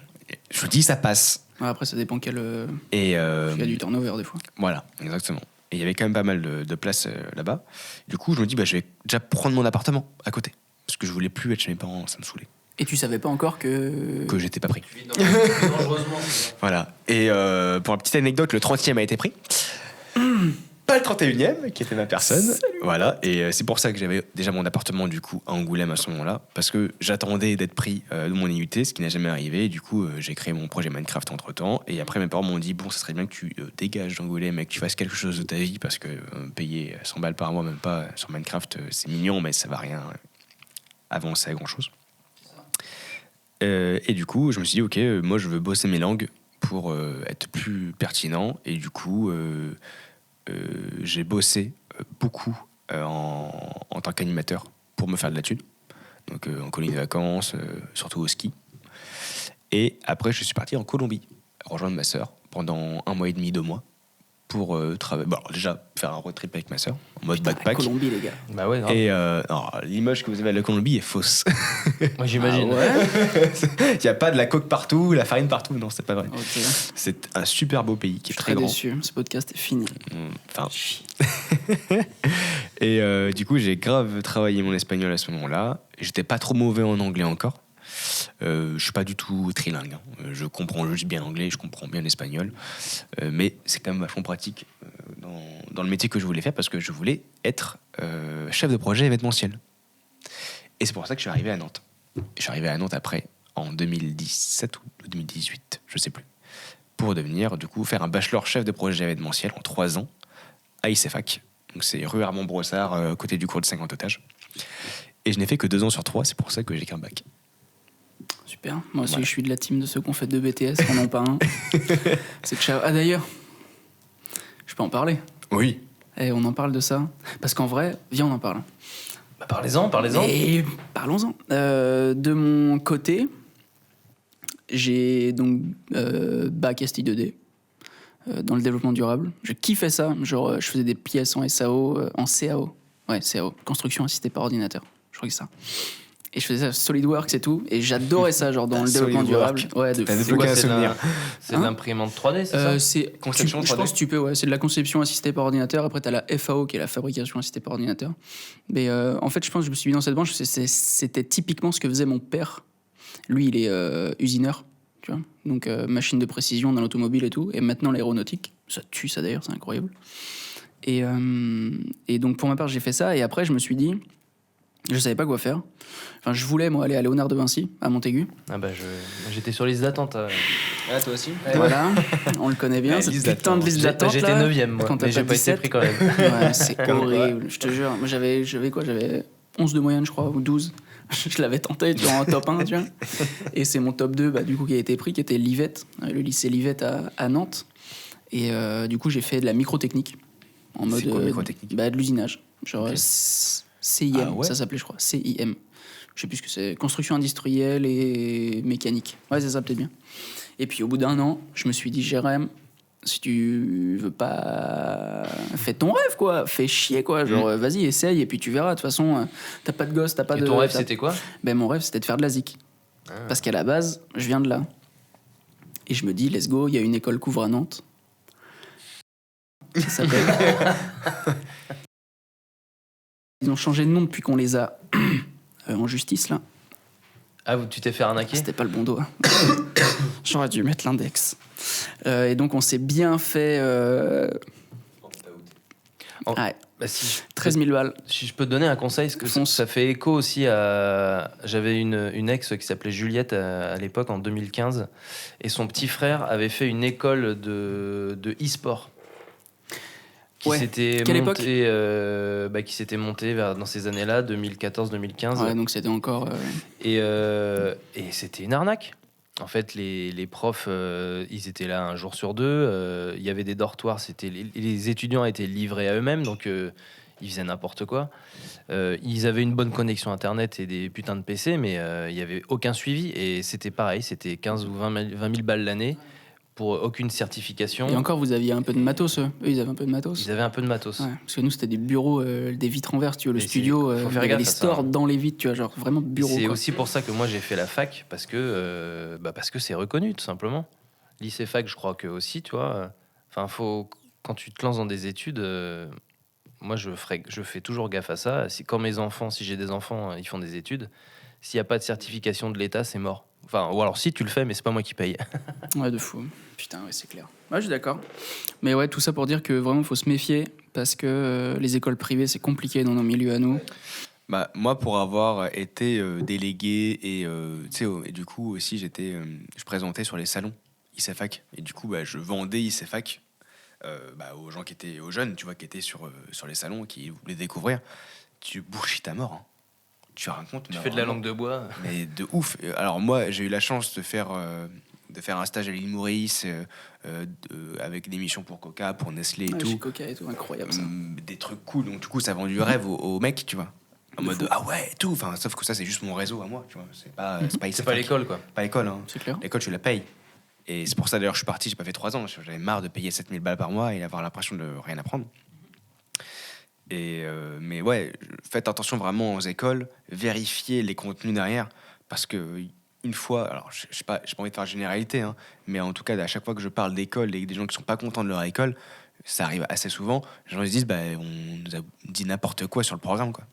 Je me dis, ça passe. Ouais, après, ça dépend quel... Il y a du turnover, des fois. Voilà, exactement. Et il y avait quand même pas mal de places là-bas. Du coup, je me dis, je vais déjà prendre mon appartement à côté. Parce que je voulais plus être chez mes parents, ça me saoulait. Et tu savais pas encore que j'étais pas pris. Tu vis dangereusement. Voilà. Et pour la petite anecdote, le 30e a été pris. Pas le 31e, qui était ma personne. Salut. Voilà. Et c'est pour ça que j'avais déjà mon appartement, du coup, à Angoulême à ce moment-là. Parce que j'attendais d'être pris de mon IUT, ce qui n'a jamais arrivé. Et du coup, j'ai créé mon projet Minecraft entre-temps. Et après, mes parents m'ont dit, bon, ça serait bien que tu dégages d'Angoulême et que tu fasses quelque chose de ta vie. Parce que payer 100 balles par mois, même pas sur Minecraft, c'est mignon, mais ça va rien avancer à grand-chose. Et du coup, je me suis dit, ok, moi, je veux bosser mes langues pour être plus pertinent. Et du coup... j'ai bossé beaucoup en tant qu'animateur pour me faire de la thune. Donc en colonie de vacances, surtout au ski. Et après, je suis parti en Colombie, rejoindre ma sœur pendant 1 mois et demi, 2 mois, pour travailler. Bon, alors déjà, faire un road trip avec ma sœur, en mode backpack. La Colombie, les gars. Bah ouais, grave. Et l'image que vous avez de la Colombie est fausse. Moi, j'imagine. Ah ouais. Il n'y a pas de la coque partout, la farine partout. Non, c'est pas vrai. Okay. C'est un super beau pays qui est très grand. Je suis très déçu. Ce podcast est fini. Enfin. Et du coup, j'ai grave travaillé mon espagnol à ce moment-là. J'étais pas trop mauvais en anglais encore. Je suis pas du tout trilingue. Hein. Je comprends juste bien l'anglais, je comprends bien l'espagnol. Mais c'est quand même vachement pratique dans le métier que je voulais faire parce que je voulais être chef de projet événementiel. Et c'est pour ça que je suis arrivé à Nantes. Je suis arrivé à Nantes après, en 2017 ou 2018, je sais plus, pour devenir, du coup, faire un bachelor chef de projet événementiel en 3 ans à ICEFAC. Donc c'est rue Armand-Brossard, côté du cours de 50 otages. Et je n'ai fait que 2 ans sur 3, c'est pour ça que j'ai qu'un bac. Super. Moi aussi, voilà. Je suis de la team de ceux qui ont fait 2 BTS, qu'on n'en pas un. C'est que ah d'ailleurs, je peux en parler. Oui. Et on en parle de ça. Parce qu'en vrai, viens, on en parle. Bah parlez-en. Et parlons-en. De mon côté, j'ai donc bac STI2D dans le développement durable. Je kiffais ça. Genre, je faisais des pièces en SAO, en CAO. Ouais, CAO. Construction assistée par ordinateur. Je crois que c'est ça. Et je faisais ça SolidWorks et tout, et j'adorais ça, genre dans le développement durable. Ouais, t'as débloqué un souvenir. C'est de l'imprimante 3D, c'est ça? C'est conception 3D. Je pense que tu peux, ouais. C'est de la conception assistée par ordinateur. Après, t'as la FAO qui est la fabrication assistée par ordinateur. Mais en fait, je pense que je me suis mis dans cette branche. C'était typiquement ce que faisait mon père. Lui, il est usineur, tu vois. Donc, machine de précision dans l'automobile et tout. Et maintenant, l'aéronautique. Ça tue, ça d'ailleurs, c'est incroyable. Et donc, pour ma part, j'ai fait ça. Et après, je me suis dit. Je savais pas quoi faire. Enfin, je voulais, moi, aller à Léonard de Vinci, à Montaigu. Ah bah, j'étais sur liste d'attente. Ah, toi aussi? Voilà, on le connaît bien, cette putain de liste d'attente. J'étais 9e, moi, mais j'ai pas été pris quand même. Ouais, c'est horrible, je te jure. Moi, j'avais quoi? J'avais 11 de moyenne, je crois, ou 12. Je l'avais tenté, tu vois, en top 1, tu vois. Et c'est mon top 2, du coup, qui a été pris, qui était l'Yvette, le lycée L'Yvette à Nantes. Et du coup, j'ai fait de la microtechnique. En mode. C'est quoi, microtechnique? De l'usinage. Genre. Okay. CIM, ouais. Ça s'appelait, je crois. CIM. Je sais plus ce que c'est. Construction industrielle et mécanique. Ouais, ça s'appelait bien. Et puis, au bout d'1 an, je me suis dit, Jérém, si tu veux pas... Fais ton rêve, quoi. Fais chier, quoi. Genre, vas-y, essaye, et puis tu verras. De toute façon, t'as pas de gosse, t'as pas de... Et ton rêve, c'était quoi? Ben, mon rêve, c'était de faire de la ZIC. Parce qu'à la base, je viens de là. Et je me dis, let's go, il y a une école couvre à Nantes. Ça s'appelle... Ils ont changé de nom depuis qu'on les a en justice, là. Ah, tu t'es fait arnaquer? C'était pas le bon doigt. J'aurais dû mettre l'index. Et donc, on s'est bien fait. Ouais, Bah, si 13 000 balles. si je peux te donner un conseil, parce que Fonce. ça fait écho aussi à... J'avais une ex qui s'appelait Juliette à l'époque, en 2015, et son petit frère avait fait une école de e-sport. Qui Ouais. s'était Quelle montée, qui s'était montée dans ces années-là, 2014-2015. Ouais, donc c'était encore. Et c'était une arnaque. En fait, les profs, ils étaient là un jour sur deux. Il y avait des dortoirs. Les étudiants étaient livrés à eux-mêmes, donc ils faisaient n'importe quoi. Ils avaient une bonne connexion Internet et des putains de PC, mais il n'y avait aucun suivi. Et c'était pareil, c'était 15 ou 20 000 balles l'année pour aucune certification. Et encore, vous aviez un peu de matos, eux. Eux, ils avaient un peu de matos. Ils avaient un peu de matos. Ouais, parce que nous, c'était des bureaux, des vitres en verre, tu vois, le Mais studio, faut il faire y avait gaffe les à ça, stores hein. dans les vitres, tu vois, genre vraiment bureau. C'est quoi. aussi pour ça que moi j'ai fait la fac, parce que c'est reconnu, tout simplement. Lycée fac, je crois que aussi, tu vois. Enfin, quand tu te lances dans des études, moi je fais toujours gaffe à ça. Si j'ai des enfants, ils font des études, s'il n'y a pas de certification de l'État, c'est mort. Enfin, ou alors si tu le fais, mais c'est pas moi qui paye. Ouais, de fou. Putain, ouais, c'est clair. Ouais, je suis d'accord. Mais ouais, tout ça pour dire que vraiment, faut se méfier parce que les écoles privées, c'est compliqué dans nos milieux à nous. Bah, moi, pour avoir été délégué et, tu sais, et du coup aussi, je présentais sur les salons ICFAC. Et du coup, bah, je vendais ICFAC aux gens aux jeunes, tu vois, qui étaient sur les salons, qui voulaient découvrir. Tu bullshit à mort. Hein. Tu racontes. Tu fais de la langue de bois. Mais de ouf. Alors moi, j'ai eu la chance de faire un stage à l'île Maurice avec des missions pour Coca, pour Nestlé et Ouais, tout. chez Coca et tout, incroyable ça. Des trucs cool. Donc du coup, ça vend du rêve aux mecs, tu vois. En De mode fou. ah ouais et tout. Enfin, sauf que ça, c'est juste mon réseau à moi, tu vois. C'est pas C'est pas ICFAC. l'école, quoi. Pas l'école. Hein. C'est clair. L'école, tu la payes. Et c'est pour ça d'ailleurs, je suis parti. J'ai pas fait 3 ans. J'avais marre de payer 7000 balles par mois et avoir l'impression de rien apprendre. Mais ouais, faites attention vraiment aux écoles, vérifiez les contenus derrière, parce que une fois, alors je sais pas, j'ai pas envie de faire généralité, hein, mais en tout cas, à chaque fois que je parle d'école et des gens qui sont pas contents de leur école, ça arrive assez souvent, les gens se disent, on nous a dit n'importe quoi sur le programme, quoi.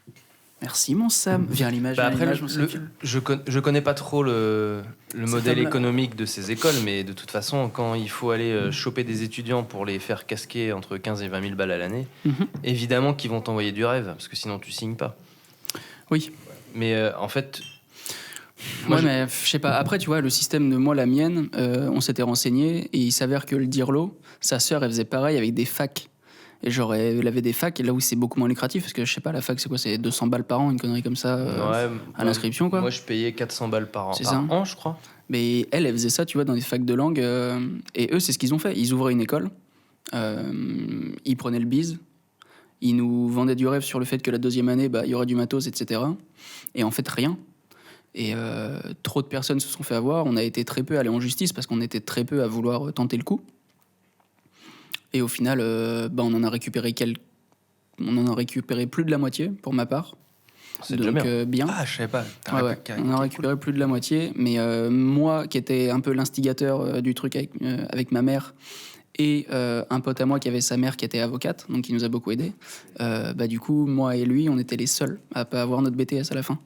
Merci, mon Sam. Viens à l'image. Bah après, viens à l'image, je connais pas trop le modèle homme-là. économique de ces écoles, mais de toute façon, quand il faut aller choper des étudiants pour les faire casquer entre 15 et 20 000 balles à l'année, évidemment qu'ils vont t'envoyer du rêve, parce que sinon tu signes pas. Oui. Mais en fait, moi, Ouais, mais je sais pas. Après, tu vois, le système de moi, la mienne, on s'était renseigné et il s'avère que le Dirlo, sa sœur, elle faisait pareil avec des facs. Et genre, elle avait des facs, et là où c'est beaucoup moins lucratif, parce que je sais pas, la fac, c'est quoi? C'est 200 balles par an, une connerie comme ça, à l'inscription, quoi. Moi, je payais 400 balles par C'est ça. an, je crois. Mais elle faisait ça, tu vois, dans des facs de langue. Et eux, c'est ce qu'ils ont fait. Ils ouvraient une école, ils prenaient le bise, ils nous vendaient du rêve sur le fait que la deuxième année, il y aurait du matos, etc. Et en fait, rien. Et trop de personnes se sont fait avoir. On a été très peu allés en justice parce qu'on était très peu à vouloir tenter le coup. Et au final, on en a récupéré plus de la moitié, pour ma part. C'est donc déjà bien. bien. Ah, je savais pas. Ouais, on a récupéré plus de la moitié, mais moi qui étais un peu l'instigateur du truc avec ma mère et un pote à moi qui avait sa mère qui était avocate, donc qui nous a beaucoup aidés, du coup, moi et lui, on était les seuls à pas avoir notre BTS à la fin.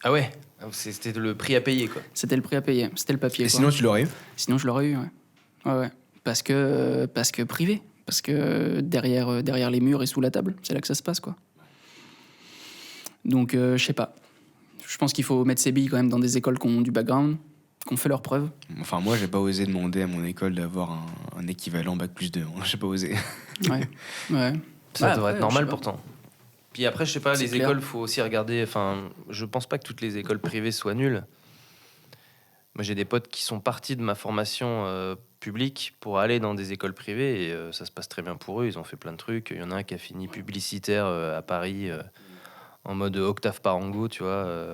Ah ouais, c'était le prix à payer, quoi. C'était le prix à payer, c'était le papier. Et quoi. sinon, tu l'aurais eu? Sinon, je l'aurais eu, ouais. Ouais. Parce que privé. Parce que derrière les murs et sous la table, c'est là que ça se passe, quoi. Donc, je sais pas. Je pense qu'il faut mettre ses billes quand même dans des écoles qui ont du background, qui ont fait leurs preuves. Enfin, moi, j'ai pas osé demander à mon école d'avoir un équivalent bac+2. Hein. J'ai pas osé. Ouais. Ça Ouais, devrait après, être normal je sais pas. pourtant. Puis après, je sais pas, C'est les clair. écoles, faut aussi regarder. Enfin, je pense pas que toutes les écoles privées soient nulles. Moi, j'ai des potes qui sont partis de ma formation publique pour aller dans des écoles privées et ça se passe très bien pour eux. Ils ont fait plein de trucs. Il y en a un qui a fini publicitaire à Paris en mode Octave Parango, tu vois.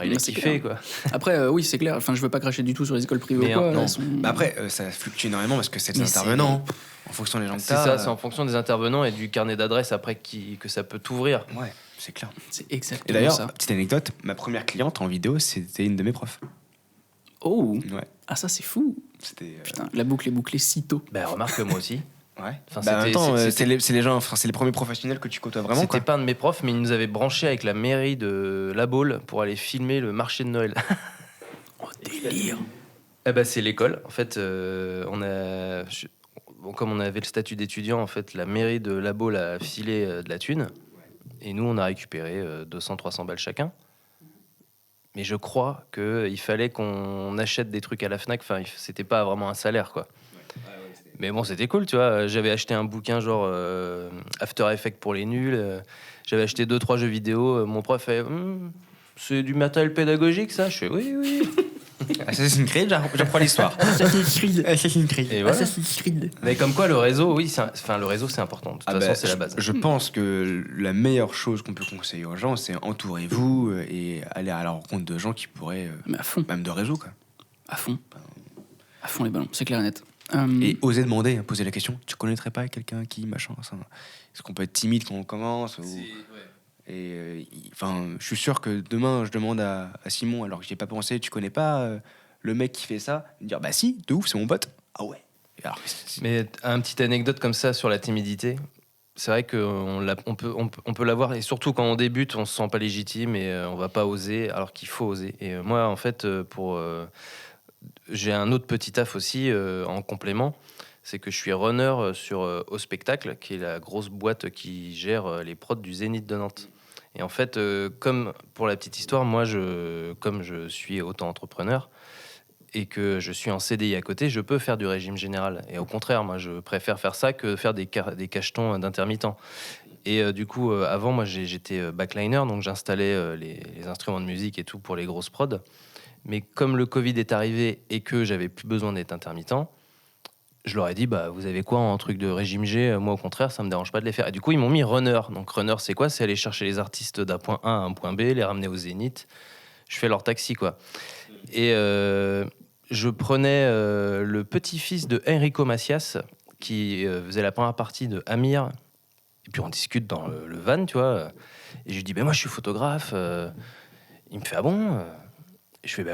Il a C'est kiffé, clair. quoi. Après, oui, c'est clair. Enfin, je veux pas cracher du tout sur les écoles privées Mais ou quoi. non. Elles sont- Bah après, ça fluctue énormément parce que c'est des Mais intervenants. En fonction des gens que C'est t'as. ça, c'est en fonction des intervenants et du carnet d'adresse après que ça peut t'ouvrir. Ouais, c'est clair. C'est Et exactement d'ailleurs, ça. petite anecdote, ma première cliente en vidéo, c'était une de mes profs. Oh, Ouais. ah ça c'est fou. C'était. Putain, la boucle est bouclée si tôt. Ben, remarque, moi aussi. Ouais. Enfin, Bah, en même c'était- temps, c'était- c'est les gens, enfin, c'est les premiers professionnels que tu côtoies vraiment, C'était quoi. pas un de mes profs, mais il nous avait branché avec la mairie de La Baule pour aller filmer le marché de Noël. Lire. C'est l'école. En fait, comme on avait le statut d'étudiant, en fait, la mairie de Labo l'a filé de la thune. Et nous, on a récupéré 200-300 balles chacun. Mais je crois qu'il fallait qu'on achète des trucs à la Fnac. Enfin, c'était pas vraiment un salaire, quoi. Mais bon, c'était cool, tu vois. J'avais acheté un bouquin genre After Effects pour les nuls. J'avais acheté 2-3 jeux vidéo. Mon prof fait c'est du matériel pédagogique, ça? Je fais oui. Assassin's Creed, j'apprends l'histoire. Assassin's Creed. Et voilà. Assassin's Creed. Mais comme quoi, le réseau, oui, le réseau, c'est important. De toute façon, c'est la base. Je pense que la meilleure chose qu'on peut conseiller aux gens, c'est entourez-vous et aller à la rencontre de gens qui pourraient. Mais à fond. Même de réseau, quoi. À fond. À fond les ballons, c'est clair et net. Et oser demander, poser la question. Tu connaîtrais pas quelqu'un qui, machin, ça. Est-ce qu'on peut être timide quand on commence Et je suis sûr que demain, je demande à Simon, alors que j'y ai pas pensé, tu connais pas le mec qui fait ça? Il me dire, bah si, de ouf, c'est mon pote. Ah ouais. Alors, Mais une petite anecdote comme ça sur la timidité, c'est vrai qu'on peut l'avoir, et surtout quand on débute, on se sent pas légitime et on va pas oser, alors qu'il faut oser. Et moi, en fait, j'ai un autre petit taf aussi en complément. C'est que je suis runner sur Au Spectacle, qui est la grosse boîte qui gère les prods du Zénith de Nantes. Et en fait, comme pour la petite histoire, moi, comme je suis auto-entrepreneur et que je suis en CDI à côté, je peux faire du régime général. Et au contraire, moi, je préfère faire ça que faire des cachetons d'intermittents. Et du coup, avant, moi, j'étais backliner, donc j'installais les instruments de musique et tout pour les grosses prods. Mais comme le Covid est arrivé et que j'avais plus besoin d'être intermittent, je leur ai dit, vous avez quoi en truc de régime G? Moi, au contraire, ça me dérange pas de les faire. Et du coup, ils m'ont mis runner. Donc, runner, c'est quoi? C'est aller chercher les artistes d'un point A à un point B, les ramener au Zénith. Je fais leur taxi, quoi. Et je prenais le petit-fils de Enrico Macias, qui faisait la première partie de Amir. Et puis, on discute dans le van, tu vois. Et je lui dis, moi, je suis photographe. Il me fait, ah bon? Et je fais,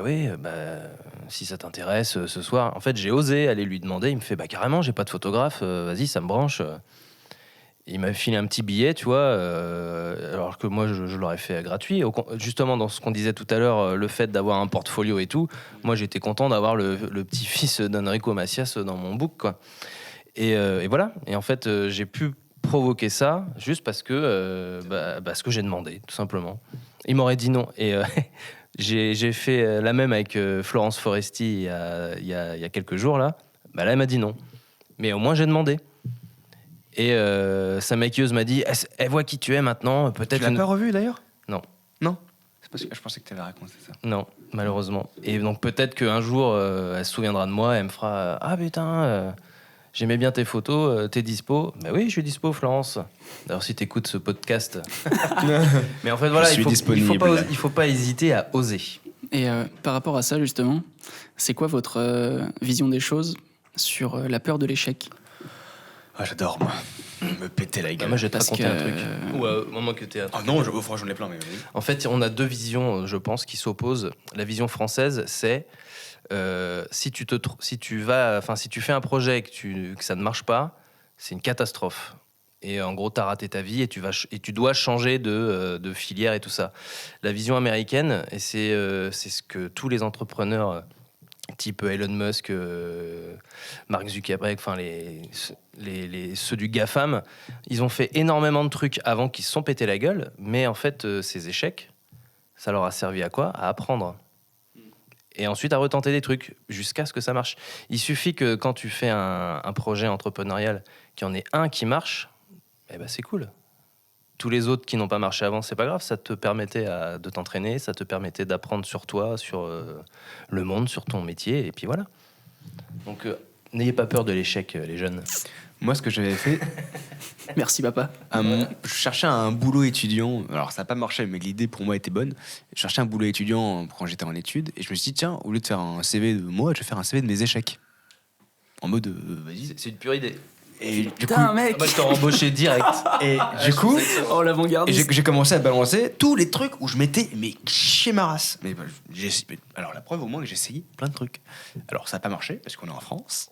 si ça t'intéresse ce soir. En fait, j'ai osé aller lui demander. Il me fait, carrément, j'ai pas de photographe, vas-y, ça me branche. Il m'a filé un petit billet, tu vois, alors que moi, je l'aurais fait gratuit. Justement, dans ce qu'on disait tout à l'heure, le fait d'avoir un portfolio et tout, moi, j'étais content d'avoir le petit-fils d'Enrico Macias dans mon book, quoi. Et voilà. Et en fait, j'ai pu provoquer ça juste parce que j'ai demandé, tout simplement. Il m'aurait dit non. Et j'ai fait la même avec Florence Foresti il y a quelques jours, là. Là, elle m'a dit non. Mais au moins, j'ai demandé. Et sa maquilleuse m'a dit, elle voit qui tu es maintenant, peut-être... Tu l'as pas revu, d'ailleurs? Non. Non? C'est parce que je pensais que tu avais raconté ça. Non, malheureusement. Et donc, peut-être qu'un jour, elle se souviendra de moi, elle me fera, ah putain... J'aimais bien tes photos, t'es dispo? Oui, je suis dispo, Florence. D'ailleurs, si t'écoutes ce podcast. Mais en fait, voilà, il faut pas hésiter à oser. Et par rapport à ça, justement, c'est quoi votre vision des choses sur la peur de l'échec? Ah, j'adore, moi. Me péter la gueule. Moi, je vais te raconter un truc. Ou au moment que t'es... Ah non, j'en ai plein, mais vas-y. En fait, on a deux visions, je pense, qui s'opposent. La vision française, c'est... si tu fais un projet et que ça ne marche pas, c'est une catastrophe. Et en gros, tu as raté ta vie et tu dois changer de filière et tout ça. La vision américaine, et c'est ce que tous les entrepreneurs type Elon Musk, Mark Zuckerberg, enfin ceux du GAFAM, ils ont fait énormément de trucs avant qu'ils se sont pété la gueule, mais en fait, ces échecs, ça leur a servi à quoi? À apprendre. Et ensuite à retenter des trucs jusqu'à ce que ça marche. Il suffit que quand tu fais un projet entrepreneurial, qu'il y en ait un qui marche, c'est cool. Tous les autres qui n'ont pas marché avant, c'est pas grave, ça te permettait de t'entraîner, ça te permettait d'apprendre sur toi, sur le monde, sur ton métier, et puis voilà. Donc n'ayez pas peur de l'échec, les jeunes. Moi, ce que j'avais fait... Merci, papa. Je cherchais un boulot étudiant. Alors, ça n'a pas marché, mais l'idée pour moi était bonne. Je cherchais un boulot étudiant quand j'étais en études. Et je me suis dit, tiens, au lieu de faire un CV de moi, je vais faire un CV de mes échecs. En mode, vas-y. C'est une pure idée. Et putain, mec, je t'aurais embauché direct. Et du coup, l'avant-gardiste. j'ai commencé à balancer tous les trucs où je m'étais chié ma race. Alors, la preuve au moins que j'ai essayé plein de trucs. Alors, ça n'a pas marché parce qu'on est en France.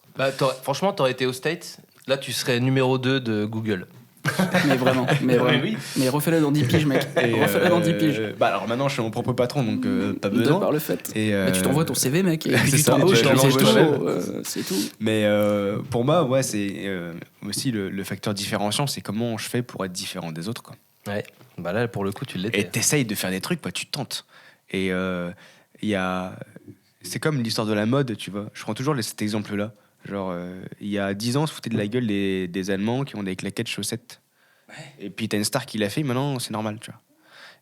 Franchement, t'aurais été aux States. Là, tu serais numéro 2 de Google. Mais vraiment. Oui. Mais refais-le dans 10 piges, mec. Et, Refais-le dans 10 piges. Bah alors maintenant, je suis mon propre patron, donc pas De besoin. par le fait. Et, Bah, tu t'envoies ton CV, mec, et puis c'est tu ça, t'embauches, je et l'envoie c'est moi-même. tout. C'est tout. Mais pour moi, ouais, c'est aussi le facteur différenciant, c'est comment je fais pour être différent des autres, quoi. Ouais. Bah là, pour le coup, tu l'étais. Et t'essayes de faire des trucs, quoi, tu tentes. Et il y a... C'est comme l'histoire de la mode, tu vois. Je prends toujours cet exemple-là. Genre, il y a 10 ans, on se foutait de la gueule des Allemands qui ont des claquettes chaussettes. Ouais. Et puis t'as une star qui l'a fait, maintenant c'est normal, tu vois.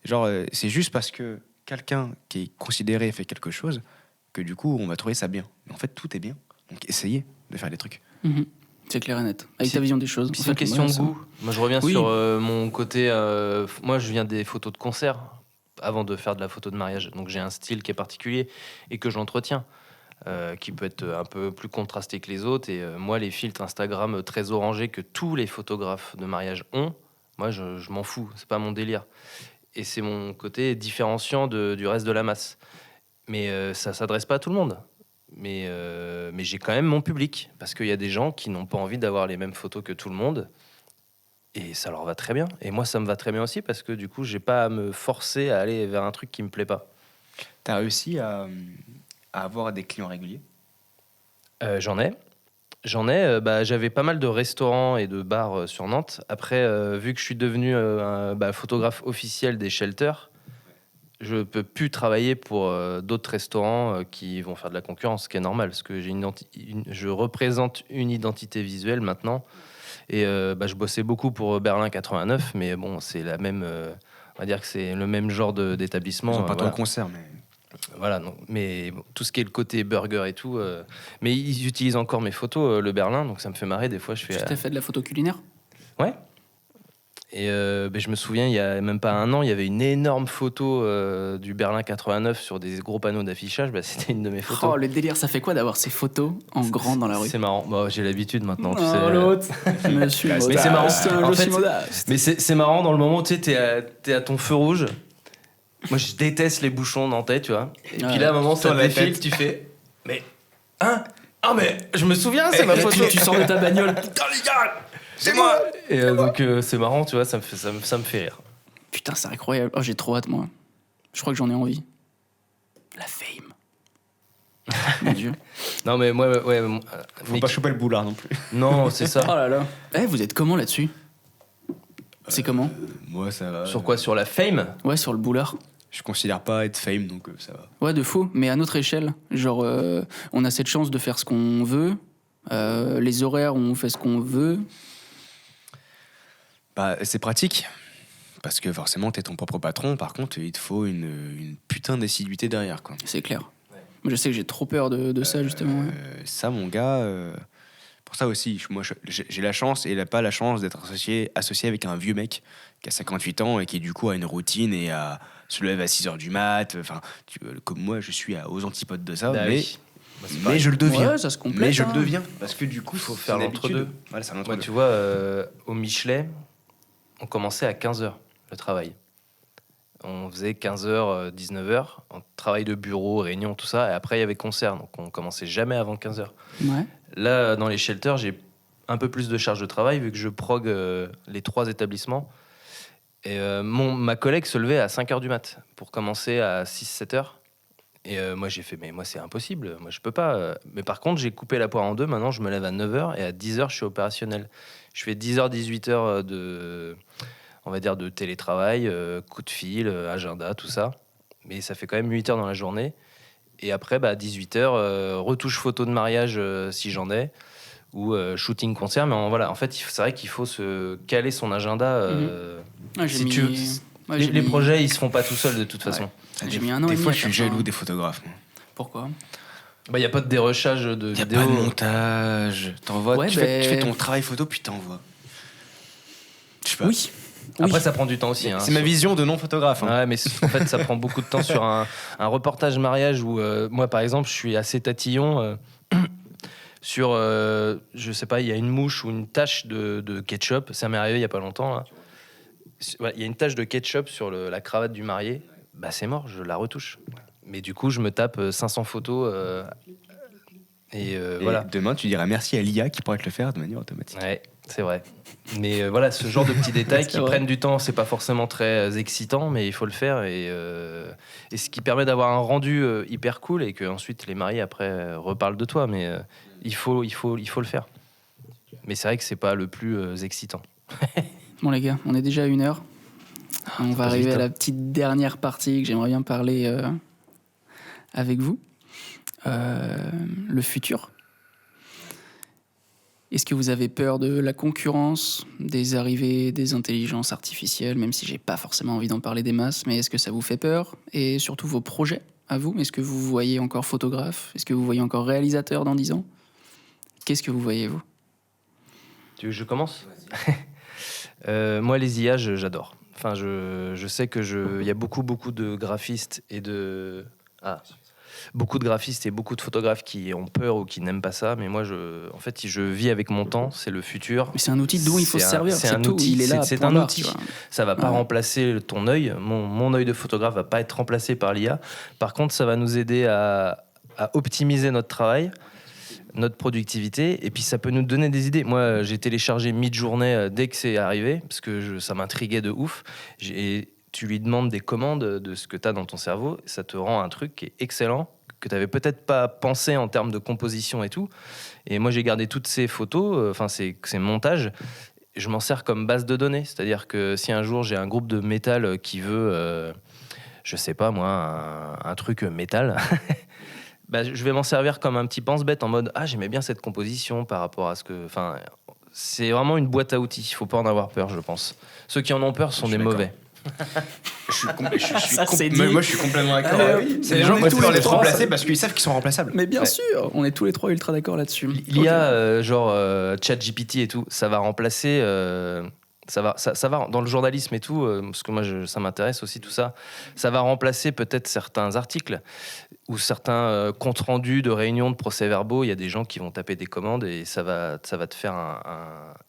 Genre, c'est juste parce que quelqu'un qui est considéré fait quelque chose que du coup, on va trouver ça bien. Mais en fait, tout est bien. Donc essayez de faire des trucs. Mhm. C'est clair et net. Avec ta vision des choses. Puis c'est une question de goût. Moi, je reviens Oui. sur mon côté. Moi, je viens des photos de concert avant de faire de la photo de mariage. Donc, j'ai un style qui est particulier et que j'entretiens, qui peut être un peu plus contrasté que les autres. Et moi, les filtres Instagram très orangés que tous les photographes de mariage ont, moi, je m'en fous. C'est pas mon délire. Et c'est mon côté différenciant du reste de la masse. Mais ça s'adresse pas à tout le monde. Mais j'ai quand même mon public, parce qu'il y a des gens qui n'ont pas envie d'avoir les mêmes photos que tout le monde, et ça leur va très bien. Et moi, ça me va très bien aussi, parce que du coup, j'ai pas à me forcer à aller vers un truc qui me plaît pas. T'as réussi à avoir des clients réguliers? J'en ai. J'avais pas mal de restaurants et de bars sur Nantes. Après, vu que je suis devenu un photographe officiel des shelters, je peux plus travailler pour d'autres restaurants qui vont faire de la concurrence, ce qui est normal, parce que je représente une identité visuelle maintenant. Et je bossais beaucoup pour Berlin 89, mais bon, c'est la même. On va dire que c'est le même genre d'établissement. Ils ont pas voilà. tant de concerts, mais Voilà, non. Mais bon, tout ce qui est le côté burger et tout. Mais ils utilisent encore mes photos, le Berlin, donc ça me fait marrer. Des fois, je fais. Tu t'as fait de la photo culinaire? Ouais. Et je me souviens, il y a même pas un an, il y avait une énorme photo du Berlin 89 sur des gros panneaux d'affichage. C'était une de mes photos. Oh, le délire, ça fait quoi d'avoir ces photos en grand dans la rue? C'est marrant. Bah, j'ai l'habitude maintenant. Tu Oh, sais. l'autre. Monsieur Mais modeste. c'est marrant. Je En suis fait, modeste. Mais c'est marrant dans le moment où tu sais, t'es à ton feu rouge. Moi, je déteste les bouchons nantais, tu vois. Et puis là, à un moment, ça Tourne la défile, tête. tu fais. Mais. Hein? Ah, mais je me souviens, c'est ma photo. Tu sors de ta bagnole. putain les gars, c'est moi. Et donc, c'est marrant, tu vois, ça me fait rire. Putain, c'est incroyable. Oh, j'ai trop hâte, moi. Je crois que j'en ai envie. La fame. Mon Dieu. Non, mais moi, ouais. Faut pas choper le boulard non plus. Non, c'est ça. Oh là là. Eh, vous êtes comment là-dessus? C'est comment? Moi ça va. Sur quoi? Sur la fame? Ouais, sur le boulard. Je considère pas être fame, donc ça va. Ouais, de fou, mais à notre échelle. Genre, on a cette chance de faire ce qu'on veut. Les horaires, on fait ce qu'on veut. Bah, c'est pratique. Parce que forcément, t'es ton propre patron. Par contre, il te faut une putain d'assiduité derrière, quoi. C'est clair. Moi, je sais que j'ai trop peur de ça, justement. Ouais. Ça, mon gars... pour ça aussi, moi, j'ai la chance, et il n'a pas la chance d'être associé avec un vieux mec qui a 58 ans et qui, du coup, a une routine et se lève à 6h du mat. Enfin, comme moi, je suis aux antipodes de ça. Bah mais oui. Bah, c'est mais pareil. je le deviens. Ouais, ça se complète. Mais je hein. le deviens. Parce que du coup, il Faut faire l'entre-deux. Voilà, c'est un Moi, entre-deux. tu vois, au Michelet, on commençait à 15h le travail. On faisait 15h, 19h, en travail de bureau, réunion, tout ça. Et après, il y avait concert. Donc, on commençait jamais avant 15h. Ouais. Là, dans les shelters, j'ai un peu plus de charge de travail vu que je prog les 3 établissements. Et ma collègue se levait à 5h du mat pour commencer à 6-7h. Et moi, j'ai fait, mais moi, c'est impossible. Moi, je peux pas. Mais par contre, j'ai coupé la poire en deux. Maintenant, je me lève à 9h et à 10h, je suis opérationnel. Je fais 10h, 18h on va dire, de télétravail, coup de fil, agenda, tout ça. Mais ça fait quand même 8 heures dans la journée. Et après, à 18h, retouche photo de mariage si j'en ai, ou shooting concert. Mais voilà, en fait, c'est vrai qu'il faut se caler son agenda. Ouais, Si les projets, ils se font pas tout seuls de toute façon. J'ai mis un an et Des demi fois, à je suis faire ça, jaloux hein. des photographes. moi. Pourquoi? Il n'y a pas de dérochage de Il y a vidéos. pas de montage. T'envoies, Ouais, tu fais ton travail photo, puis t'envoies. Je sais pas. Oui. Après, ça prend du temps aussi. Hein, C'est ma vision de non-photographe. hein. Ouais, mais en fait, ça prend beaucoup de temps sur un reportage mariage où, moi, par exemple, je suis assez tatillon sur, je sais pas, il y a une mouche ou une tache de ketchup. Ça m'est arrivé il y a pas longtemps. Là. Ouais, il y a une tache de ketchup sur la cravate du marié. Bah, c'est mort, je la retouche. Mais du coup, je me tape 500 photos et Et voilà. demain, tu diras merci à l'IA qui pourra te le faire de manière automatique. Ouais. C'est vrai. Mais voilà, ce genre de petits détails C'est qui vrai. prennent du temps, c'est pas forcément très excitant, mais il faut le faire. Et ce qui permet d'avoir un rendu hyper cool et que ensuite les mariés après reparlent de toi. Mais il faut le faire. Mais c'est vrai que c'est pas le plus excitant. Bon les gars, on est déjà à 1 heure. On va passe arriver vite, à hein. la petite dernière partie que j'aimerais bien parler avec vous. Le futur. Est-ce que vous avez peur de la concurrence, des arrivées des intelligences artificielles, même si j'ai pas forcément envie d'en parler des masses, mais est-ce que ça vous fait peur? Et surtout vos projets à vous, est-ce que vous vous voyez encore photographe? Est-ce que vous voyez encore réalisateur dans 10 ans? Qu'est-ce que vous voyez, vous? Tu veux que je commence? Moi, les IA, j'adore. Enfin, je sais que il y a beaucoup de graphistes et de beaucoup de graphistes et beaucoup de photographes qui ont peur ou qui n'aiment pas ça. Mais moi, en fait, je vis avec mon temps. C'est le futur. Mais c'est un outil dont il faut se servir. C'est un tout. outil. Il est là. C'est point un barre, outil. tu vois. Ça va pas Ouais. remplacer ton œil. Mon œil de photographe va pas être remplacé par l'IA. Par contre, ça va nous aider à optimiser notre travail, notre productivité, et puis ça peut nous donner des idées. Moi, j'ai téléchargé Midjourney dès que c'est arrivé, parce que ça m'intriguait de ouf. Tu lui demandes des commandes de ce que tu as dans ton cerveau, ça te rend un truc qui est excellent, que tu n'avais peut-être pas pensé en termes de composition et tout. Et moi, j'ai gardé toutes ces photos, ces montages, je m'en sers comme base de données. C'est-à-dire que si un jour j'ai un groupe de métal qui veut, je sais pas moi, un truc métal, bah, je vais m'en servir comme un petit pense-bête en mode j'aimais bien cette composition par rapport à ce que. Enfin, c'est vraiment une boîte à outils. Il faut pas en avoir peur, je pense. Ceux qui en ont peur sont Je suis des d'accord. mauvais. Ça, c'est dit. Moi, je suis complètement d'accord. Ah, oui. C'est Mais les on gens est qui ont tous peur les d'être trois. remplacés parce qu'ils savent qu'ils sont remplaçables. Mais bien Ouais. sûr, on est tous les trois ultra d'accord là-dessus. L'IA, genre ChatGPT et tout, ça va remplacer. Ça va dans le journalisme et tout, parce que moi ça m'intéresse aussi tout ça. Ça va remplacer peut-être certains articles ou certains comptes rendus de réunions de procès-verbaux. Il y a des gens qui vont taper des commandes et ça va te faire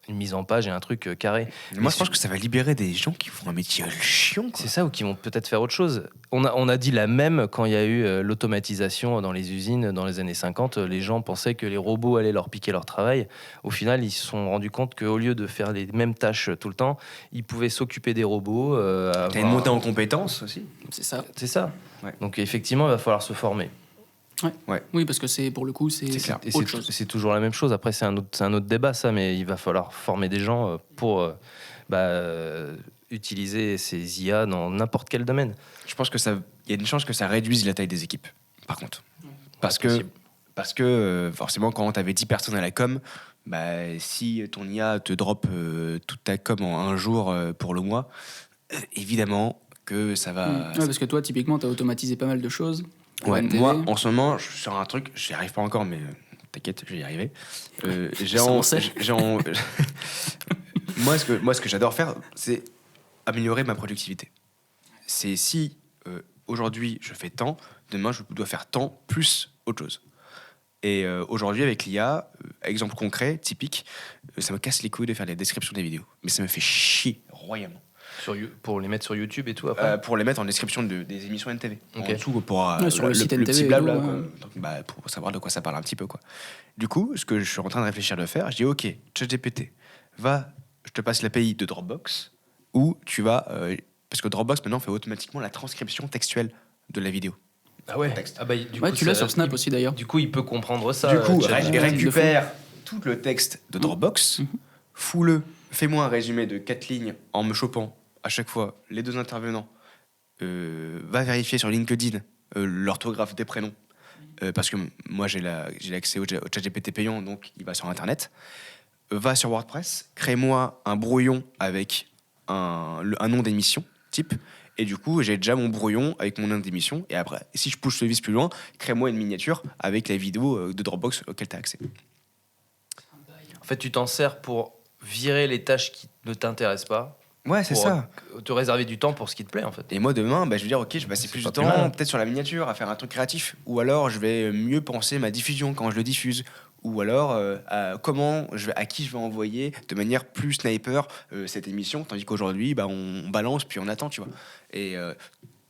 une mise en page et un truc carré. Moi, je pense que ça va libérer des gens qui font un métier chiant, quoi. C'est ça, ou qui vont peut-être faire autre chose. On a dit la même quand il y a eu l'automatisation dans les usines dans les années 50. Les gens pensaient que les robots allaient leur piquer leur travail. Au final, ils se sont rendus compte qu'au lieu de faire les mêmes tâches tout le temps, ils pouvaient s'occuper des robots. T'as une montée en compétences aussi. C'est ça. C'est ça. Ouais. Donc effectivement, il va falloir se former. Oui, parce que c'est pour le coup, c'est clair. Et autre chose. c'est toujours la même chose. Après, c'est un autre débat, ça, mais il va falloir former des gens pour utiliser ces IA dans n'importe quel domaine. Je pense que il y a une chance que ça réduise la taille des équipes, par contre. Parce possible. que forcément, quand tu avais 10 personnes à la com, si ton IA te drop toute ta com en un jour pour le mois, évidemment que ça va. Ouais, parce que toi, typiquement, tu as automatisé pas mal de choses. Ouais, MTV. moi, en ce moment, je suis sur un truc, j'y arrive pas encore, mais t'inquiète, je vais y arriver. Ça, on sait. Moi, ce que j'adore faire, c'est améliorer ma productivité. C'est si aujourd'hui je fais tant, demain je dois faire tant plus autre chose. Et aujourd'hui, avec l'IA, exemple concret, typique, ça me casse les couilles de faire les descriptions des vidéos. Mais ça me fait chier royalement. Pour les mettre sur YouTube et tout après. Pour les mettre en description des émissions NTV. Ok. En dessous, pour sur le site NTV petit et blabla, tout, quoi. ouais. Donc, pour savoir de quoi ça parle un petit peu, quoi. Du coup, ce que je suis en train de réfléchir de faire, je dis ok, ChatGPT, je te passe l'API de Dropbox, ou tu vas parce que Dropbox maintenant fait automatiquement la transcription textuelle de la vidéo. Ah ouais. Texte. Du Ouais, coup, tu l'as ça- sur Snap il- aussi d'ailleurs. Du coup, il peut comprendre ça. Du coup, ChatGPT. ils le récupère tout le texte de Dropbox, Mhm. fous-le, fais-moi un résumé de 4 lignes en me chopant à chaque fois les deux intervenants, va vérifier sur LinkedIn l'orthographe des prénoms, parce que moi j'ai l'accès au ChatGPT payant, donc il va sur Internet, va sur WordPress, crée-moi un brouillon avec un nom d'émission type, et du coup j'ai déjà mon brouillon avec mon nom d'émission, et après, si je pousse le vis plus loin, crée-moi une miniature avec la vidéo de Dropbox auquel tu as accès. En fait, tu t'en sers pour virer les tâches qui ne t'intéressent pas. Ouais, c'est pour ça. Te réserver du temps pour ce qui te plaît, en fait. Et moi, demain, je vais dire, ok, je vais passer plus de pas temps, plus mal, hein. peut-être sur la miniature, à faire un truc créatif. Ou alors, je vais mieux penser ma diffusion quand je le diffuse. Ou alors, à qui je vais envoyer de manière plus sniper cette émission. Tandis qu'aujourd'hui, on balance, puis on attend, tu vois. Et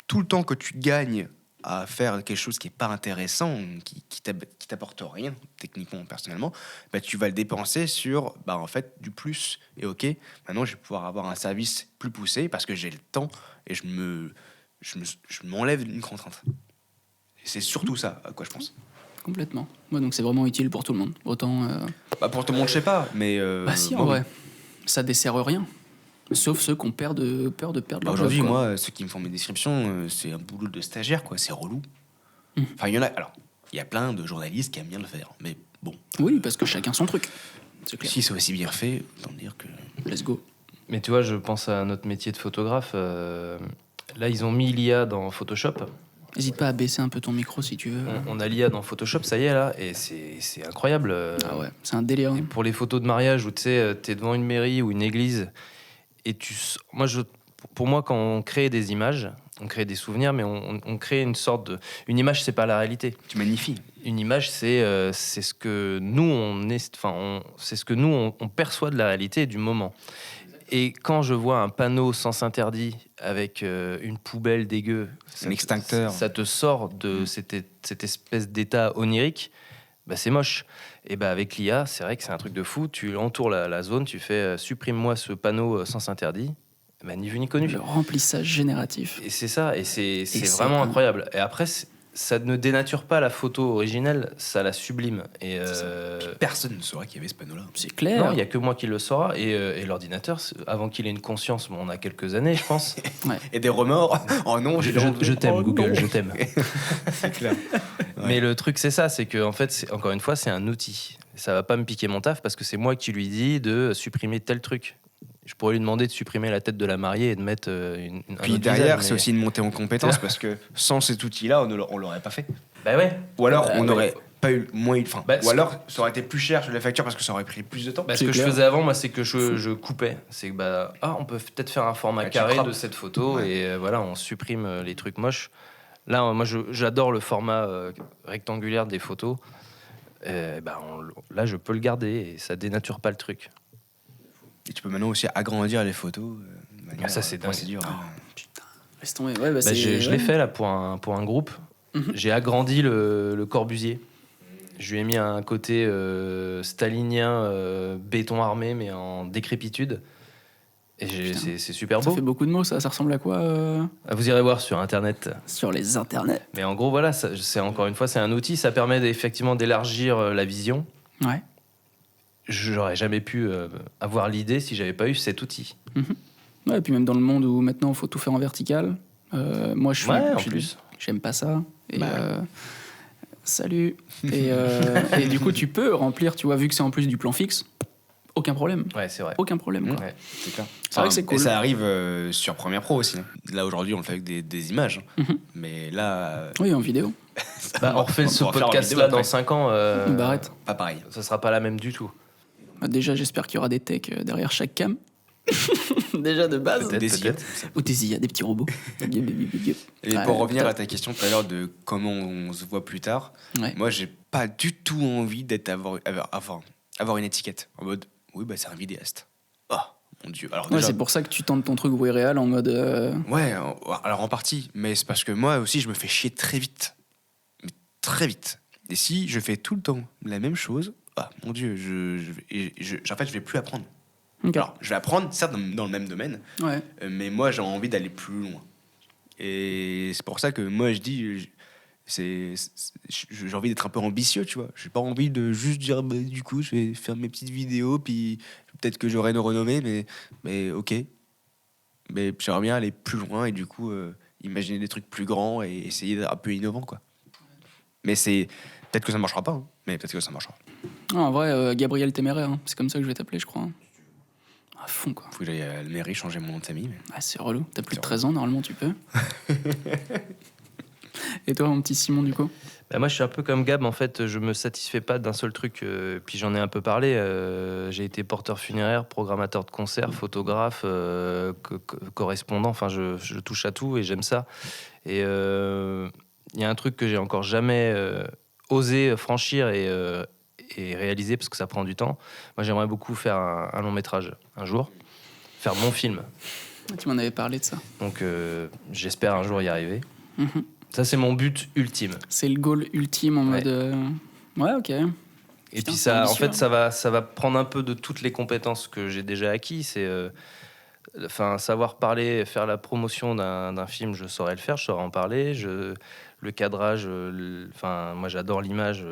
tout le temps que tu gagnes à faire quelque chose qui est pas intéressant, qui t'apporte rien techniquement, personnellement, bah, tu vas le dépenser sur en fait du plus. Et ok, maintenant je vais pouvoir avoir un service plus poussé parce que j'ai le temps et je m'enlève une contrainte. Et c'est surtout ça à quoi je pense. Complètement. Ouais, donc c'est vraiment utile pour tout le monde. Autant. Pour tout le monde, je sais pas, mais Si, en moi, vrai. Ça dessert rien. Sauf ceux qui ont peur de perdre leur aujourd'hui, job, quoi. moi, ceux qui me font mes descriptions, c'est un boulot de stagiaire, quoi. C'est relou. Mmh. Enfin, il y en a. Alors, il y a plein de journalistes qui aiment bien le faire, mais bon. Oui, parce que chacun son truc. C'est clair. Si c'est aussi bien fait, autant dire que. Let's go. Mais tu vois, je pense à notre métier de photographe. Là, ils ont mis l'IA dans Photoshop. N'hésite pas à baisser un peu ton micro si tu veux. On a l'IA dans Photoshop, ça y est, là, et c'est incroyable. Ah ouais, c'est un délire. Hein. Pour les photos de mariage où tu sais, t'es devant une mairie ou une église, et pour moi, quand on crée des images, on crée des souvenirs, mais on crée une sorte de. Une image, c'est pas la réalité. Tu magnifies. Une image, c'est ce que nous c'est ce que nous on perçoit de la réalité et du moment. Et quand je vois un panneau sens interdit avec une poubelle dégueu, Un extincteur. ça te sort de cette espèce d'état onirique. Bah, c'est moche. Et bah, avec l'IA, c'est vrai que c'est un truc de fou. Tu entoures la zone, tu fais supprime-moi ce panneau sens interdit. Bah, ni vu ni connu. Le remplissage génératif. Et c'est ça, et c'est c'est vraiment incroyable. Et après, ça ne dénature pas la photo originelle, ça la sublime. Et Personne ne saura qu'il y avait ce panneau-là. C'est clair. non, il n'y a que moi qui le saura. Et l'ordinateur, avant qu'il ait une conscience, on a quelques années, je pense. Ouais. Et des remords. Oh non, Je t'aime, Oh Google, non. je t'aime. C'est clair. Mais le truc, c'est ça, c'est que en fait, encore une fois, c'est un outil. Ça va pas me piquer mon taf parce que c'est moi qui lui dis de supprimer tel truc. Je pourrais lui demander de supprimer la tête de la mariée et de mettre un Puis autre derrière, visage, c'est mais- aussi une montée en compétence parce que sans cet outil-là, on l'aurait pas fait. Bah ouais. Ou alors, on Ouais. n'aurait pas eu moins. Enfin, Bah, ou alors, ça aurait été plus cher sur la facture parce que ça aurait pris plus de temps. Bah, ce C'est que clair. je faisais avant, moi, c'est que je coupais. C'est que on peut peut-être faire un format tu carré frappes. de cette photo Ouais. et voilà, on supprime les trucs moches. Là, moi, j'adore le format rectangulaire des photos. Là, je peux le garder et ça dénature pas le truc. Et tu peux maintenant aussi agrandir les photos. De manière, Ça, c'est dingue. procédure, hein. Laisse tomber. Ouais, Bah, je l'ai fait là pour un groupe. Mhm. J'ai agrandi le Corbusier. Je lui ai mis un côté stalinien, béton armé, mais en décrépitude. Et Putain. c'est super Ça beau. fait beaucoup de mots, ça. Ça ressemble à quoi Vous irez voir sur Internet. sur les internets? Mais en gros, voilà, c'est encore une fois, c'est un outil. Ça permet effectivement d'élargir la vision. Ouais. J'aurais jamais pu avoir l'idée si j'avais pas eu cet outil. Ouais, et puis même dans le monde où maintenant il faut tout faire en vertical. Moi, je suis. Ouais, en je- plus. J'aime pas ça. Et salut. Et du coup, tu peux remplir, tu vois, vu que c'est en plus du plan fixe, aucun problème. Ouais, c'est vrai. Aucun problème. Quoi. Ouais. C'est clair. C'est vrai que c'est cool. Et ça arrive sur Premiere Pro aussi. Hein. Là, aujourd'hui, on le fait avec des images. Mhm. Mais là. Oui, en vidéo. On refait ce pourra faire en podcast-là vidéo dans après. 5 ans. Bah, arrête. Pas pareil. Ça sera pas la même du tout. Bah, déjà, j'espère qu'il y aura des techs derrière chaque cam. Déjà de base. Peut-être, Des peut-être. Ou des IA, des petits robots. Et Ouais, pour revenir putain. à ta question tout à l'heure de comment on se voit plus tard, Ouais. moi, j'ai pas du tout envie avoir une étiquette. En mode, oui, bah, c'est un vidéaste. Oh, mon Dieu. Alors, Ouais, déjà, c'est pour ça que tu tentes ton truc Way Real en mode. ouais, alors en partie, mais c'est parce que moi aussi, je me fais chier très vite. Mais très vite. Et si je fais tout le temps la même chose, ah, mon Dieu, en fait, je vais plus apprendre. Ok. Alors, je vais apprendre, certes, dans le même domaine, Ouais. mais moi, j'ai envie d'aller plus loin. Et c'est pour ça que moi, je dis, j'ai envie d'être un peu ambitieux, tu vois. J'ai pas envie de juste dire, bah, du coup, je vais faire mes petites vidéos, puis peut-être que j'aurai une renommée, mais ok. Mais j'aimerais bien aller plus loin et du coup, imaginer des trucs plus grands et essayer d'être un peu innovant, quoi. Mais peut-être que ça marchera pas, hein, mais peut-être que ça marchera. Ah, en vrai, Gabriel Téméraire, hein. C'est comme ça que je vais t'appeler, je crois. Hein. À fond, quoi. Faut que j'aille à la mairie changer mon nom de famille. Mais... Ah, c'est relou. T'as plus C'est de 13 ans, normalement, tu peux. Et toi, mon petit Simon, du coup? Bah, moi, je suis un peu comme Gab, en fait, je me satisfais pas d'un seul truc. Puis j'en ai un peu parlé. J'ai été porteur funéraire, programmateur de concerts, photographe, correspondant. Enfin, je touche à tout et j'aime ça. Et il y a un truc que j'ai encore jamais osé franchir et réaliser parce que ça prend du temps. Moi, j'aimerais beaucoup faire un long métrage un jour, faire mon film. Tu m'en avais parlé de ça. Donc, j'espère un jour y arriver. Mhm. Ça, c'est mon but ultime. C'est le goal ultime en Ouais. mode. Ouais, ok. Et Putain, puis c'est ça, en ambitieux, fait, ça va prendre un peu de toutes les compétences que j'ai déjà acquis. C'est, savoir parler, faire la promotion d'un film, je saurais le faire, je saurais en parler. Le cadrage, moi j'adore l'image,